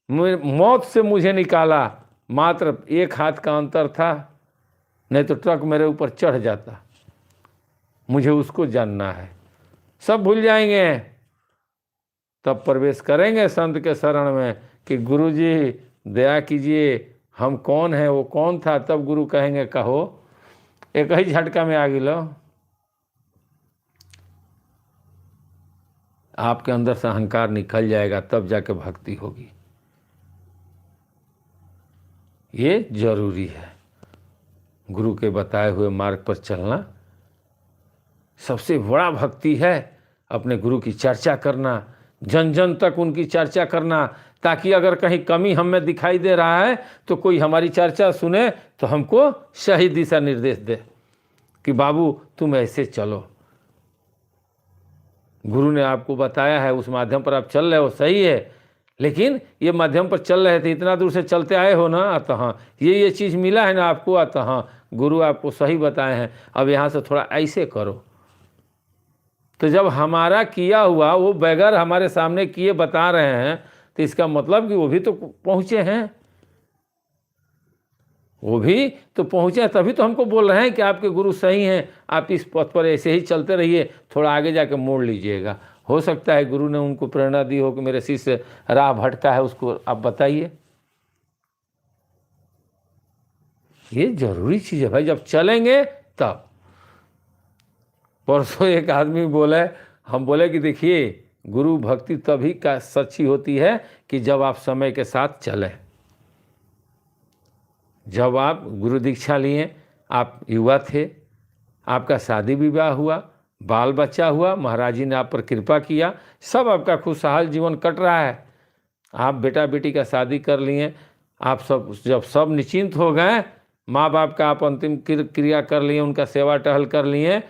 मौत से मुझे निकाला। मात्र 1 हाथ का अंतर था, नहीं तो ट्रक मेरे ऊपर चढ़ जाता। मुझे उसको जानना है। सब भूल जाएंगे, तब प्रवेश करेंगे संत के शरण में कि गुरुजी दया कीजिए, हम कौन हैं, वो कौन था। तब गुरु कहेंगे कहो। एक ही झटका में आ गिलो। आपके अंदर से अहंकार निकल जाएगा, तब जाके भक्ति होगी। ये जरूरी है। गुरु के बताए हुए मार्ग पर चलना सबसे बड़ा भक्ति है। अपने गुरु की चर्चा करना जन जन तक उनकी चर्चा करना, ताकि अगर कहीं कमी हम में दिखाई दे रहा है तो कोई हमारी चर्चा सुने तो हमको सही दिशा निर्देश दे कि बाबू तुम ऐसे चलो। गुरु ने आपको बताया है, उस माध्यम पर आप चल रहे हो, सही है, लेकिन ये माध्यम पर चल रहे थे, इतना दूर से चलते आए हो ना, अतः हाँ ये चीज़ मिला है ना आपको, अतः हाँ गुरु आपको सही बताए हैं, अब यहाँ से थोड़ा ऐसे करो। तो जब हमारा किया हुआ वो बगैर हमारे सामने किए बता रहे हैं, तो इसका मतलब कि वो भी तो पहुँचे हैं, वो भी तो पहुँचे हैं, तभी तो हमको बोल रहे हैं कि आपके गुरु सही हैं, आप इस पथ पर ऐसे ही चलते रहिए, थोड़ा आगे जाके मोड़ लीजिएगा। हो सकता है गुरु ने उनको प्रेरणा दी हो कि मेरे शिष्य राह भटका है, उसको आप बताइए। ये जरूरी चीज़ है भाई, जब चलेंगे तब। परसों एक आदमी बोले, हम बोले कि देखिए गुरु भक्ति तभी का सच्ची होती है कि जब आप समय के साथ चलें। जब आप गुरु दीक्षा लिए, आप युवा थे, आपका शादी विवाह हुआ, बाल बच्चा हुआ, महाराज जी ने आप पर कृपा किया, सब आपका खुशहाल जीवन कट रहा है, आप बेटा बेटी का शादी कर लिए, आप सब जब सब निश्चिंत हो गए, माँ बाप का आप अंतिम क्रिया कर लिए, उनका सेवा टहल कर लिए,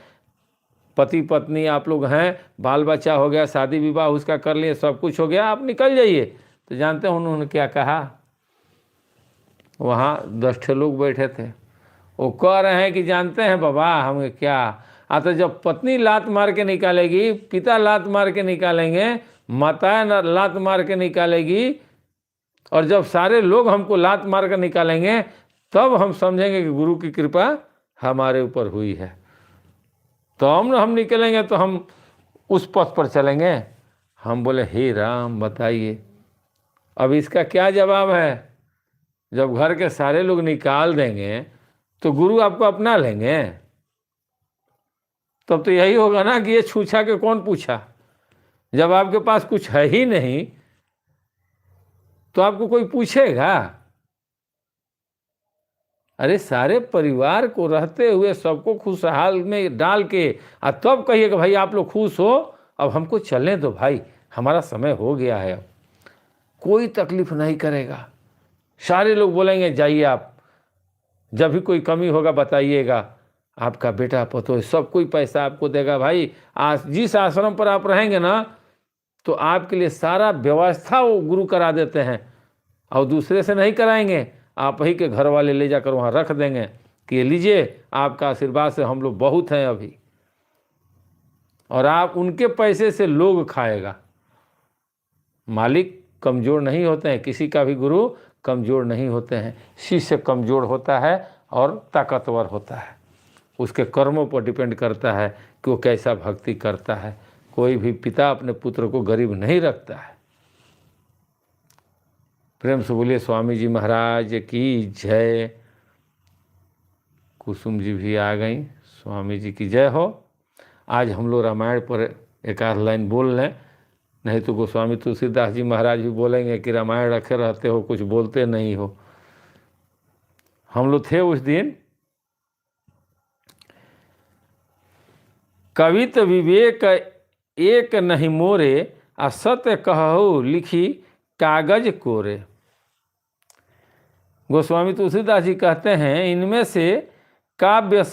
पति पत्नी आप लोग हैं, बाल बच्चा हो गया, शादी विवाह उसका कर लिए, सब कुछ हो गया, आप निकल जाइए। तो जानते हैं उन्होंने क्या कहा? वहाँ 10 लोग बैठे थे, वो कह रहे हैं कि जानते हैं बाबा हमें क्या, तो जब पत्नी लात मार के निकालेगी, पिता लात मार के निकालेंगे, माताएं लात मार के निकालेगी, और जब सारे लोग हमको लात मार कर निकालेंगे, तब हम समझेंगे कि गुरु की कृपा हमारे ऊपर हुई है, तो हम निकलेंगे, तो हम उस पथ पर चलेंगे। हम बोले हे राम बताइए, अब इसका क्या जवाब है? जब घर के सारे लोग निकाल देंगे तो गुरु आपको अपना लेंगे? तब तो यही होगा ना कि ये छूछा के कौन पूछा। जब आपके पास कुछ है ही नहीं तो आपको कोई पूछेगा? अरे सारे परिवार को रहते हुए सबको खुशहाल में डाल के तब कहिए कि भाई आप लोग खुश हो, अब हमको चलने दो भाई, हमारा समय हो गया है, अब कोई तकलीफ नहीं करेगा। सारे लोग बोलेंगे जाइए आप, जब भी कोई कमी होगा बताइएगा, आपका बेटा पतो सब कोई पैसा आपको देगा भाई। आज जिस आश्रम पर आप रहेंगे ना, तो आपके लिए सारा व्यवस्था वो गुरु करा देते हैं, और दूसरे से नहीं कराएंगे, आप ही के घर वाले ले जाकर वहाँ रख देंगे कि ये लीजिए, आपका आशीर्वाद से हम लोग बहुत हैं अभी, और आप उनके पैसे से लोग खाएगा। मालिक कमज़ोर नहीं होते हैं, किसी का भी गुरु कमज़ोर नहीं होते हैं, शिष्य कमज़ोर होता है और ताकतवर होता है, उसके कर्मों पर डिपेंड करता है कि वो कैसा भक्ति करता है। कोई भी पिता अपने पुत्र को गरीब नहीं रखता है। प्रेम से बोलिए स्वामी जी महाराज की जय। कुसुम जी भी आ गई, स्वामी जी की जय हो। आज हम लोग रामायण पर एक आध लाइन बोल लें, नहीं तो गोस्वामी तुलसीदास जी महाराज भी बोलेंगे कि रामायण रखे रहते हो, कुछ बोलते नहीं हो। हम लोग थे उस दिन, कवित विवेक एक नहीं मोरे, असत्य कहु लिखी कागज कोरे। गोस्वामी तुलसीदास जी कहते हैं, इनमें से काव्य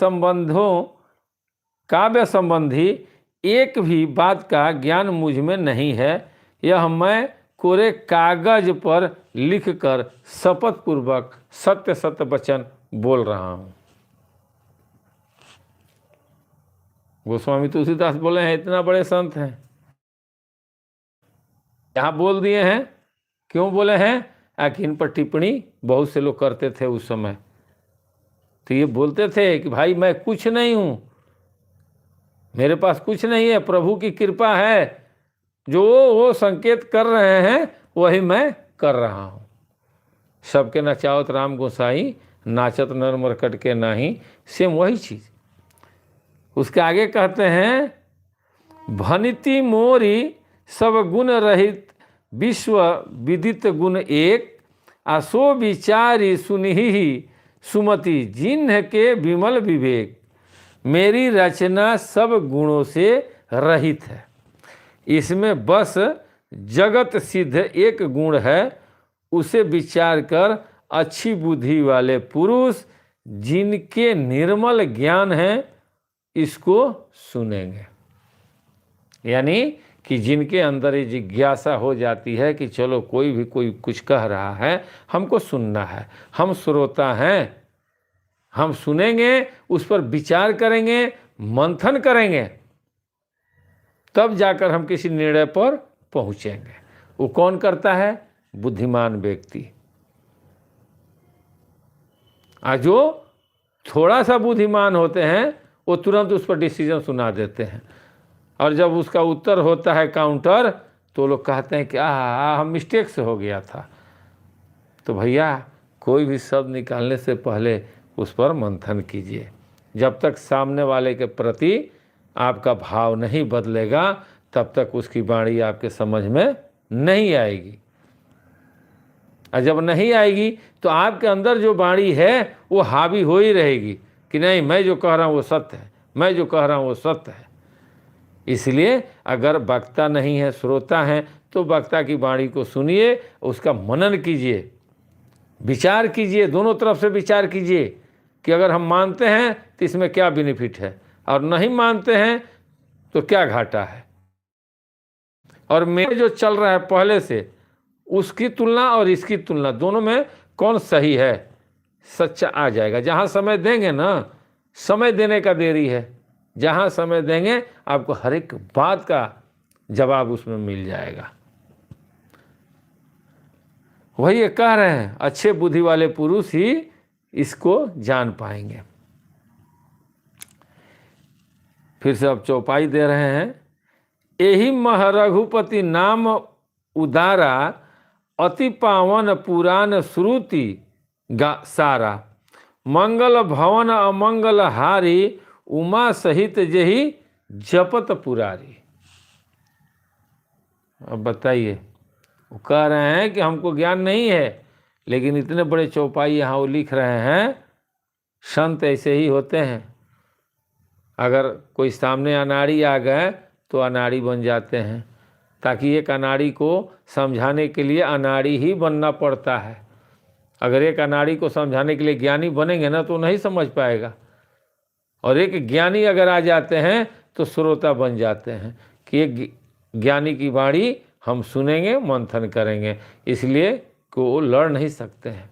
संबंधी एक भी बात का ज्ञान मुझ में नहीं है, यह मैं कोरे कागज पर लिखकर शपथ पूर्वक सत्य सत्य वचन बोल रहा हूँ। गोस्वामी तुलसीदास बोले हैं, इतना बड़े संत हैं, यहाँ बोल दिए हैं। क्यों बोले हैं? कि इन पर टिप्पणी बहुत से लोग करते थे उस समय, तो ये बोलते थे कि भाई मैं कुछ नहीं हूँ, मेरे पास कुछ नहीं है, प्रभु की कृपा है, जो वो संकेत कर रहे हैं वही मैं कर रहा हूँ। सबके नचावत राम गोसाई, नाचत नर मरकट के नाही, सेम वही चीज़। उसके आगे कहते हैं, भनिति मोरी सब गुण रहित विश्व विदित गुण एक, आसो विचारी सुनिहि सुमति जिन्ह के विमल विवेक। मेरी रचना सब गुणों से रहित है, इसमें बस जगत सिद्ध एक गुण है, उसे विचार कर अच्छी बुद्धि वाले पुरुष जिनके निर्मल ज्ञान है इसको सुनेंगे। यानी कि जिनके अंदर ये जिज्ञासा हो जाती है कि चलो कोई कुछ कह रहा है, हमको सुनना है, हम श्रोता हैं, हम सुनेंगे, उस पर विचार करेंगे, मंथन करेंगे, तब जाकर हम किसी निर्णय पर पहुंचेंगे। वो कौन करता है? बुद्धिमान व्यक्ति। आज जो थोड़ा सा बुद्धिमान होते हैं वो तुरंत उस पर डिसीजन सुना देते हैं, और जब उसका उत्तर होता है काउंटर तो लोग कहते हैं कि हम मिस्टेक से हो गया था। तो भैया कोई भी शब्द निकालने से पहले उस पर मंथन कीजिए। जब तक सामने वाले के प्रति आपका भाव नहीं बदलेगा तब तक उसकी वाणी आपके समझ में नहीं आएगी, और जब नहीं आएगी तो आपके अंदर जो वाणी है वो हावी हो ही रहेगी कि नहीं, मैं जो कह रहा हूँ वो सत्य है, मैं जो कह रहा हूँ वो सत्य है। इसलिए अगर वक्ता नहीं है, श्रोता है, तो वक्ता की वाणी को सुनिए, उसका मनन कीजिए, विचार कीजिए, दोनों तरफ से विचार कीजिए कि अगर हम मानते हैं तो इसमें क्या बेनिफिट है, और नहीं मानते हैं तो क्या घाटा है, और मेरे जो चल रहा है पहले से उसकी तुलना और इसकी तुलना दोनों में कौन सही है, सच्चा आ जाएगा। जहाँ समय देंगे ना, समय देने का देरी है, जहाँ समय देंगे आपको हर एक बात का जवाब उसमें मिल जाएगा। वही ये कह रहे हैं, अच्छे बुद्धि वाले पुरुष ही इसको जान पाएंगे। फिर से अब चौपाई दे रहे हैं, यही मह रघुपति नाम उदारा, अति पावन पुराण श्रुति सारा, मंगल भवन अमंगल हारी, उमा सहित जही जपत पुरारी। अब बताइए, वो कह रहे हैं कि हमको ज्ञान नहीं है, लेकिन इतने बड़े चौपाई यहाँ वो लिख रहे हैं। संत ऐसे ही होते हैं, अगर कोई सामने अनाड़ी आ गए तो अनाड़ी बन जाते हैं, ताकि एक अनाड़ी को समझाने के लिए अनाड़ी ही बनना पड़ता है। अगर एक अनाड़ी को समझाने के लिए ज्ञानी बनेंगे ना तो नहीं समझ पाएगा, और एक ज्ञानी अगर आ जाते हैं तो श्रोता बन जाते हैं कि एक ज्ञानी की वाणी हम सुनेंगे, मंथन करेंगे, इसलिए कि वो लड़ नहीं सकते हैं।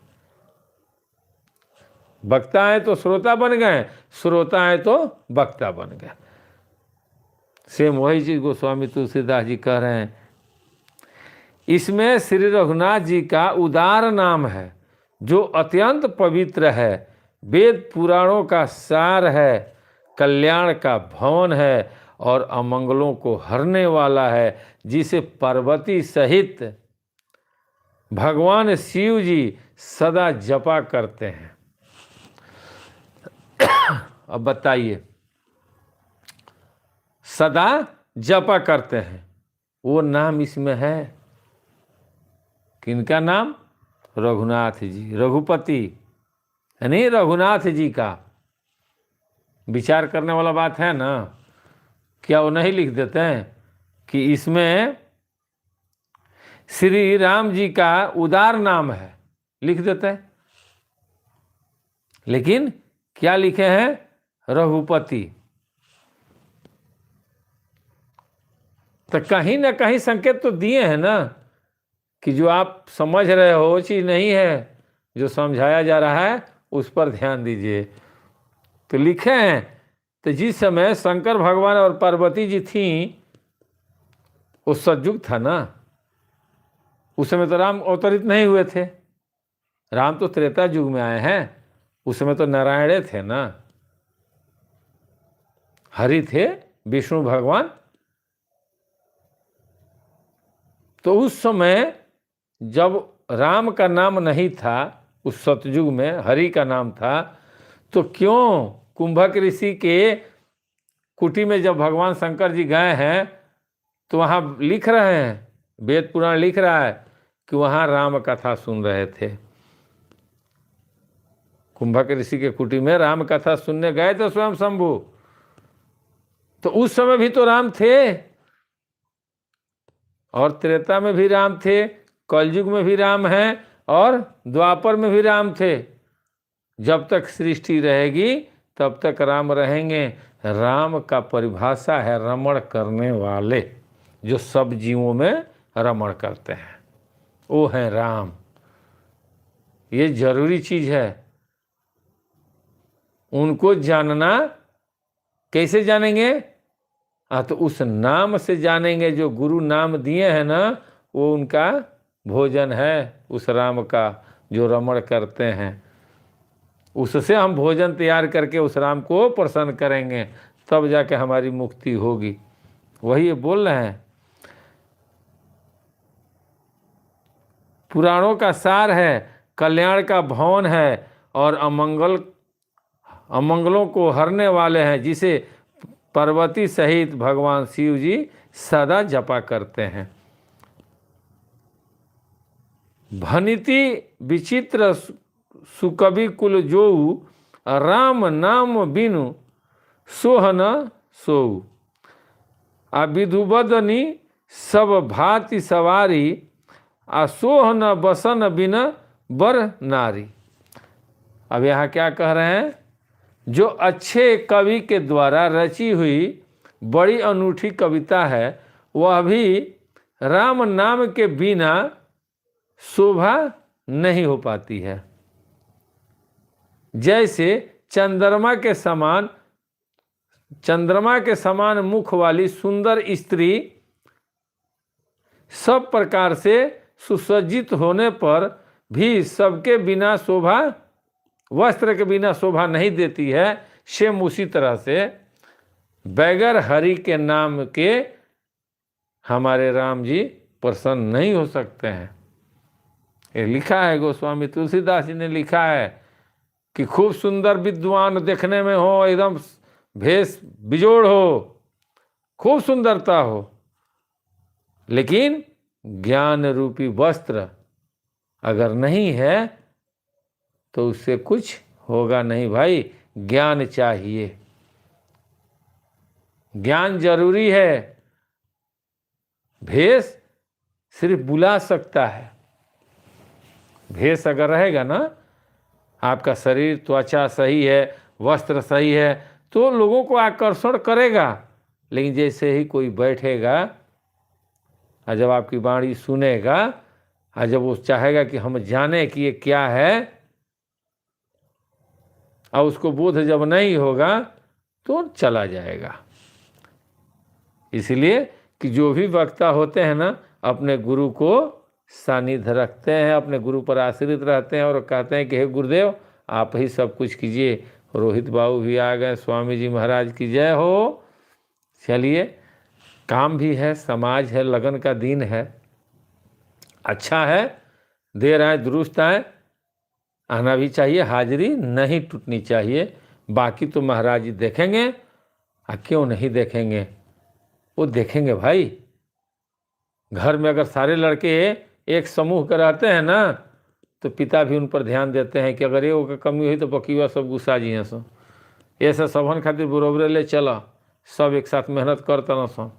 वक्ता है तो श्रोता बन गए, श्रोता है तो वक्ता बन गए। सेम वही चीज गोस्वामी तुलसीदास जी कह रहे हैं। इसमें श्री रघुनाथ जी का उदार नाम है जो अत्यंत पवित्र है, वेद पुराणों का सार है, कल्याण का भवन है और अमंगलों को हरने वाला है, जिसे पार्वती सहित भगवान शिव जी सदा जपा करते हैं। अब बताइए, सदा जपा करते हैं, वो नाम इसमें है, किनका नाम? रघुनाथ जी, रघुपति यानी रघुनाथ जी का। विचार करने वाला बात है ना, क्या वो नहीं लिख देते हैं कि इसमें श्री राम जी का उदार नाम है, लिख देते हैं, लेकिन क्या लिखे हैं? रघुपति। तो कहीं ना कहीं संकेत तो दिए हैं ना कि जो आप समझ रहे हो वो चीज़ नहीं है, जो समझाया जा रहा है उस पर ध्यान दीजिए। तो लिखे हैं, तो जिस समय शंकर भगवान और पार्वती जी थी वो सतयुग था ना, उस समय तो राम अवतरित नहीं हुए थे, राम तो त्रेता युग में आए हैं, उस समय तो नारायण थे ना, हरि थे, विष्णु भगवान। तो उस समय जब राम का नाम नहीं था, उस सतयुग में हरि का नाम था, तो क्यों कुंभक ऋषि के कुटी में जब भगवान शंकर जी गए हैं तो वहाँ लिख रहे हैं, वेद पुराण लिख रहा है कि वहाँ राम कथा सुन रहे थे। कुंभक ऋषि के कुटी में राम कथा सुनने गए थे स्वयं शंभु, तो उस समय भी तो राम थे। और त्रेता में भी राम थे, कलयुग में भी राम हैं और द्वापर में भी राम थे। जब तक सृष्टि रहेगी तब तक राम रहेंगे। राम का परिभाषा है रमण करने वाले, जो सब जीवों में रमण करते हैं, वो है राम। ये जरूरी चीज है। उनको जानना कैसे जानेंगे? तो उस नाम से जानेंगे जो गुरु नाम दिए हैं ना, वो उनका भोजन है, उस राम का जो रमण करते हैं। उससे हम भोजन तैयार करके उस राम को प्रसन्न करेंगे, तब जाके हमारी मुक्ति होगी। वही ये बोल रहे हैं। पुराणों का सार है, कल्याण का भवन है और अमंगलों को हरने वाले हैं, जिसे पार्वती सहित भगवान शिव जी सदा जपा करते हैं। भनिति विचित्र सुकवि कुल जोऊ, राम नाम बिनु सोह न सोऊ। आ विधुबदनी सब भांति सवारी, आ सोह न बसन बिन बर नारी। अब यहाँ क्या कह रहे हैं? जो अच्छे कवि के द्वारा रची हुई बड़ी अनूठी कविता है, वह भी राम नाम के बिना शोभा नहीं हो पाती है। जैसे चंद्रमा के समान मुख वाली सुंदर स्त्री सब प्रकार से सुसज्जित होने पर भी सबके बिना शोभा, वस्त्र के बिना शोभा नहीं देती है, सेम उसी तरह से बगैर हरि के नाम के हमारे राम जी प्रसन्न नहीं हो सकते हैं। ये लिखा है, गोस्वामी तुलसीदास जी ने लिखा है कि खूब सुंदर विद्वान देखने में हो, एकदम भेष बिजोड़ हो, खूब सुंदरता हो, लेकिन ज्ञान रूपी वस्त्र अगर नहीं है तो उससे कुछ होगा नहीं भाई। ज्ञान चाहिए, ज्ञान जरूरी है। भेष सिर्फ बुला सकता है। भेष अगर रहेगा ना, आपका शरीर त्वचा सही है, वस्त्र सही है, तो लोगों को आकर्षण करेगा। लेकिन जैसे ही कोई बैठेगा और जब आपकी वाणी सुनेगा और जब वो चाहेगा कि हम जाने कि ये क्या है, और उसको बोध जब नहीं होगा तो चला जाएगा। इसलिए कि जो भी वक्ता होते हैं ना, अपने गुरु को सानिध्य रखते हैं, अपने गुरु पर आश्रित रहते हैं और कहते हैं कि हे गुरुदेव आप ही सब कुछ कीजिए। रोहित बाबू भी आ गए, स्वामी जी महाराज की जय हो। चलिए, काम भी है, समाज है, लगन का दिन है, अच्छा है, देर आए दुरुस्त आए, आना भी चाहिए, हाजिरी नहीं टूटनी चाहिए। बाकी तो महाराज जी देखेंगे, क्यों नहीं देखेंगे? वो देखेंगे भाई। घर में अगर सारे लड़के एक समूह के रहते हैं ना, तो पिता भी उन पर ध्यान देते हैं कि अगर एगो का कमी हुई तो बकीवा सब गुस्सा जी हैं सो, ऐसा सबन खातिर बरोबरे ले चला, सब एक साथ मेहनत करता ना सो।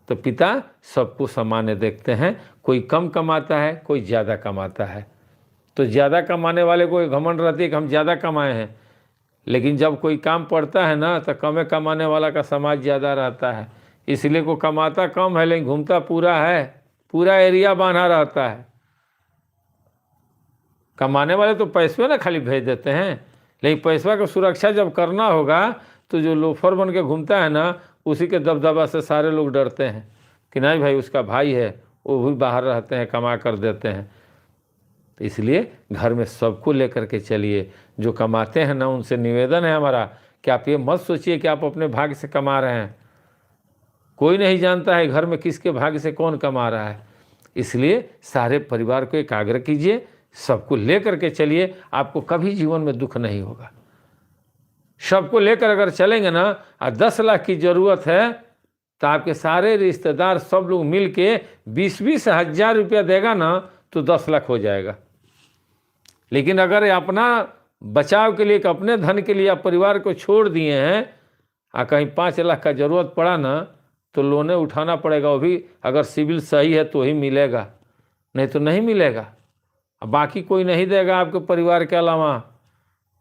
तो पिता सबको सामान्य देखते हैं। कोई कम कमाता है, कोई ज़्यादा कमाता है, तो ज़्यादा कमाने वाले को घमंड रहती है कि हम ज़्यादा कमाए हैं। लेकिन जब कोई काम पड़ता है ना, तो कमे कमाने वाला का समाज ज़्यादा रहता है। इसलिए को कमाता कम है लेकिन घूमता पूरा है, पूरा एरिया बांधा रहता है। कमाने वाले तो पैसे ना खाली भेज देते हैं, लेकिन पैसा की सुरक्षा जब करना होगा तो जो लोफर बन के घूमता है ना, उसी के दबदबा से सारे लोग डरते हैं कि नहीं भाई उसका भाई है, वो भी बाहर रहते हैं, कमा कर देते हैं। तो इसलिए घर में सबको लेकर के चलिए। जो कमाते हैं ना, उनसे निवेदन है हमारा कि आप ये मत सोचिए कि आप अपने भाग्य से कमा रहे हैं। कोई नहीं जानता है घर में किसके भाग्य से कौन कमा रहा है। इसलिए सारे परिवार को एकाग्र कीजिए, सबको लेकर के चलिए, आपको कभी जीवन में दुख नहीं होगा। सबको लेकर अगर चलेंगे ना, 10 लाख की ज़रूरत है तो आपके सारे रिश्तेदार सब लोग मिल के 20-20 हज़ार रुपया देगा ना, तो 10 लाख हो जाएगा। लेकिन अगर अपना बचाव के लिए, अपने धन के लिए आप परिवार को छोड़ दिए हैं, कहीं 5 लाख का ज़रूरत पड़ा ना, तो लोने उठाना पड़ेगा, वो भी अगर सिविल सही है तो ही मिलेगा, नहीं तो नहीं मिलेगा। अब बाकी कोई नहीं देगा आपके परिवार के अलावा,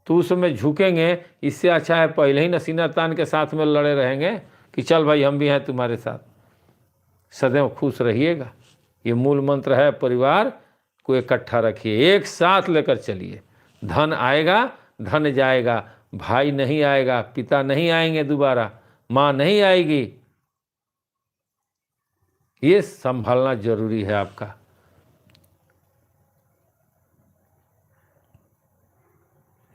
तो उसमें झुकेंगे। इससे अच्छा है पहले ही नसीना तान के साथ में लड़े रहेंगे कि चल भाई हम भी हैं तुम्हारे साथ, सदैव खुश रहिएगा। ये मूल मंत्र है, परिवार को इकट्ठा रखिए, एक साथ लेकर चलिए। धन आएगा, धन जाएगा, भाई नहीं आएगा, पिता नहीं आएंगे दोबारा, माँ नहीं आएगी। ये संभालना जरूरी है आपका।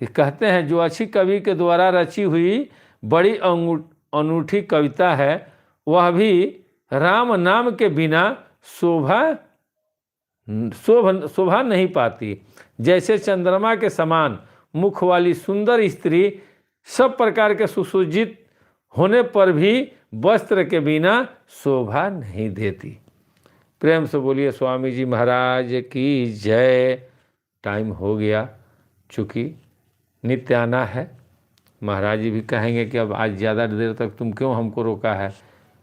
ये कहते हैं जो अच्छी कवि के द्वारा रची हुई बड़ी अनूठी कविता है, वह भी राम नाम के बिना शोभा नहीं पाती। जैसे चंद्रमा के समान मुख वाली सुंदर स्त्री सब प्रकार के सुसज्जित होने पर भी वस्त्र के बिना शोभा नहीं देती। प्रेम से बोलिए स्वामी जी महाराज की जय। टाइम हो गया, चूँकि नित्य आना है। महाराज जी भी कहेंगे कि अब आज ज़्यादा देर तक तुम क्यों हमको रोका है।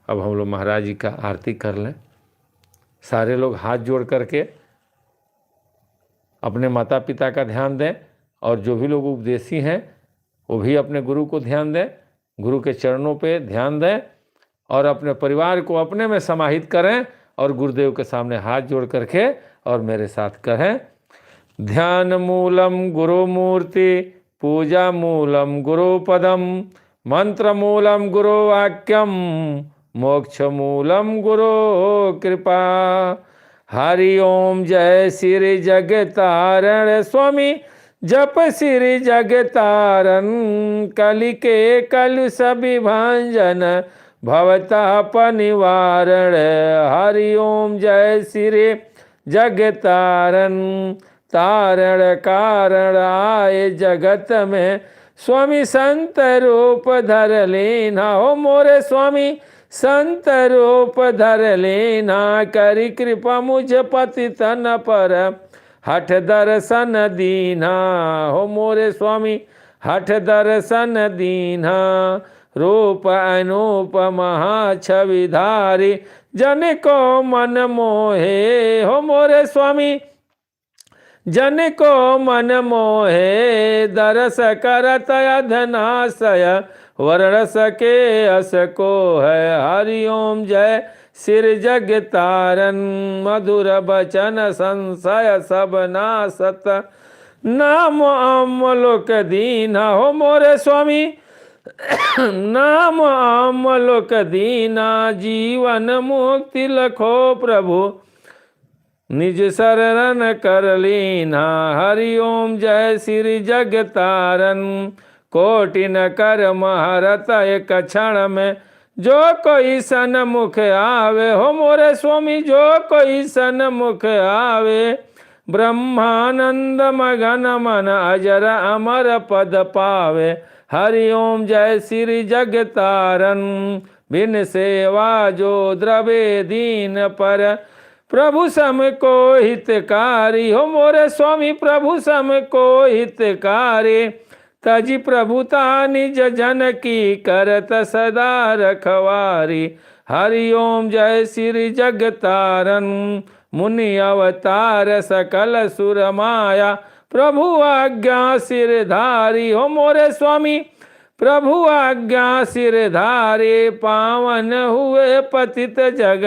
अब हम लोग महाराज जी का आरती कर लें। सारे लोग हाथ जोड़ करके अपने माता पिता का ध्यान दें, और जो भी लोग उपदेशी हैं वो भी अपने गुरु को ध्यान दें, गुरु के चरणों पे ध्यान दें, और अपने परिवार को अपने में समाहित करें, और गुरुदेव के सामने हाथ जोड़ करके और मेरे साथ कहें, ध्यान मूलम गुरु मूर्ति, पूजा मूलम गुरु पदम, मंत्र मूलम गुरु वाक्यम, मोक्ष मूलम गुरु कृपा। हरि ओम जय श्री जगतारण स्वामी, जप श्री जगतारण, कलिके कलुष विभंजन, भवताप निवारण। हरि ओम जय श्री जगतारण, तारण कारण आए जगत में, स्वामी संत रूप धर लेना। हो मोरे स्वामी संत रूप धर लेना, करी कृपा मुझ पतित न पर, हठ दर्शन दीना। हो मोरे स्वामी हठ दर्शन दीना, रूप अनूप महाछविधारी, जन को मन मोहे। हो मोरे स्वामी जन को मन मोहे, दरस करत अधनाशय, वर्ण सके अस को है। हरि ओम जय सिर जगतारण, मधुर बचन संशय सब नासत, नाम अमलोक दीना। हो मोरे स्वामी नाम अमलोक दीना, जीवन मुक्ति लखो प्रभु, निज शरण कर लीना। हरि ओम जय श्री जगतारण, कोटि न कर महारत एक क्षण में, जो कोई सन्मुख आवे। हो मोरे स्वामी जो कोई सन्मुख आवे, ब्रह्मानंद मगन मन अजर अमर पद पावे। हरि ओम जय श्री जगतारण, बिन सेवा जो द्रवे दीन पर, प्रभु सम को हितकारी। हो मोरे स्वामी प्रभु सम को हितकारी, तजी प्रभुता निज जन की करत सदा रखवारी। हरि ओम जय श्री जगतारण, मुनि अवतार सकल सुर माया, प्रभु आज्ञा सिरधारी। हो मोरे स्वामी प्रभु आज्ञा सिरधारी, पावन हुए पतित जग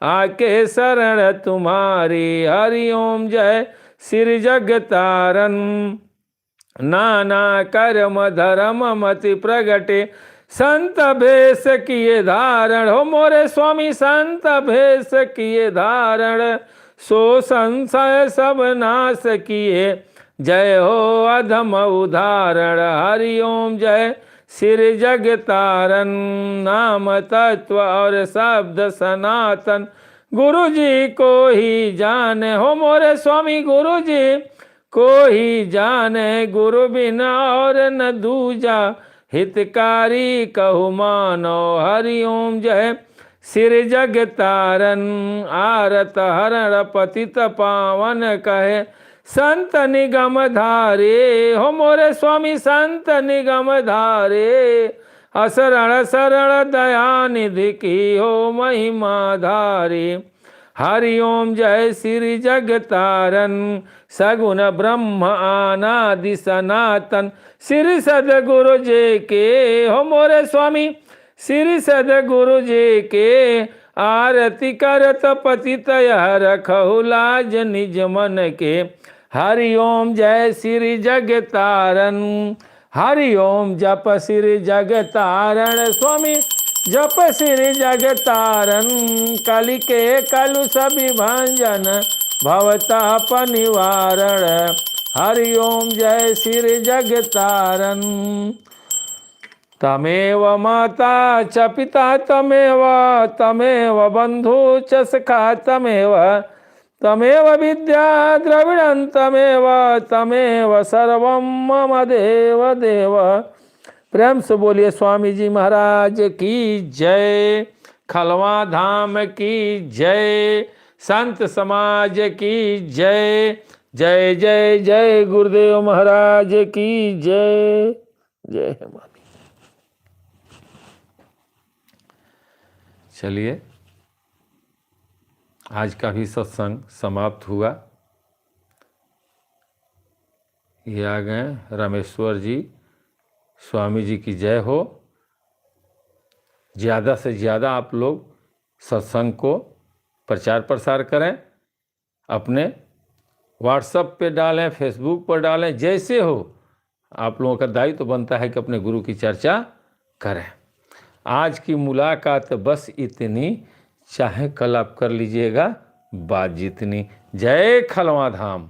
आके शरण तुम्हारी। हरि ओम जय श्री जगतारण, नाना कर्म धर्म मति प्रगटे, संत भेष किए धारण। हो मोरे स्वामी संत भेष किए धारण, सो संशय सब नाश किए, जय हो अधम उदाहरण। हरि ओम जय श्री जगतारण, नाम तत्व और शब्द सनातन, गुरु जी को ही जाने। हो मोरे स्वामी गुरु जी को ही जाने, गुरु बिना और न दूजा, हितकारी कहु मानो। हरि ओम जय श्री जगतारण, आरत हरण पतित पावन कहे, संत निगम धारे। हो मोरे स्वामी संत निगम धारे, असरण शरण दया निधि की हो महिमा धारी। हरि ओम जय श्री जगतारन सगुण ब्रह्म अनादि सनातन। श्री सदगुरु जी के हो मोरे स्वामी, श्री सदगुरु जी के आरती करत पतित रखहु लाज निज मन के। हरि ओम जय श्री जगतारन, हरि ओम जप श्री जगतारण स्वामी, जप श्री जगतारन। कलि के कलु सभी भंजन भवताप निवारण। हरि ओम जय श्री जगतारन। तमेव माता च पिता तमेव, तमेव बंधु च सखा तमेव, तमेव विद्या द्रविणं तमेव, तमेव सर्वं मम देव देव। प्रेम से बोलिए स्वामी जी महाराज की जय, खलवा धाम की जय, संत समाज की जय। जय जय जय गुरुदेव महाराज की जय। जय माता। चलिए आज का भी सत्संग समाप्त हुआ। ये आ गए रामेश्वर जी, स्वामी जी की जय हो। ज़्यादा से ज़्यादा आप लोग सत्संग को प्रचार प्रसार करें, अपने व्हाट्सएप पे डालें, फेसबुक पर डालें, जैसे हो। आप लोगों का दायित्व तो बनता है कि अपने गुरु की चर्चा करें। आज की मुलाकात बस इतनी, चाहे कल आप कर लीजिएगा बात जितनी। जय खलवा धाम।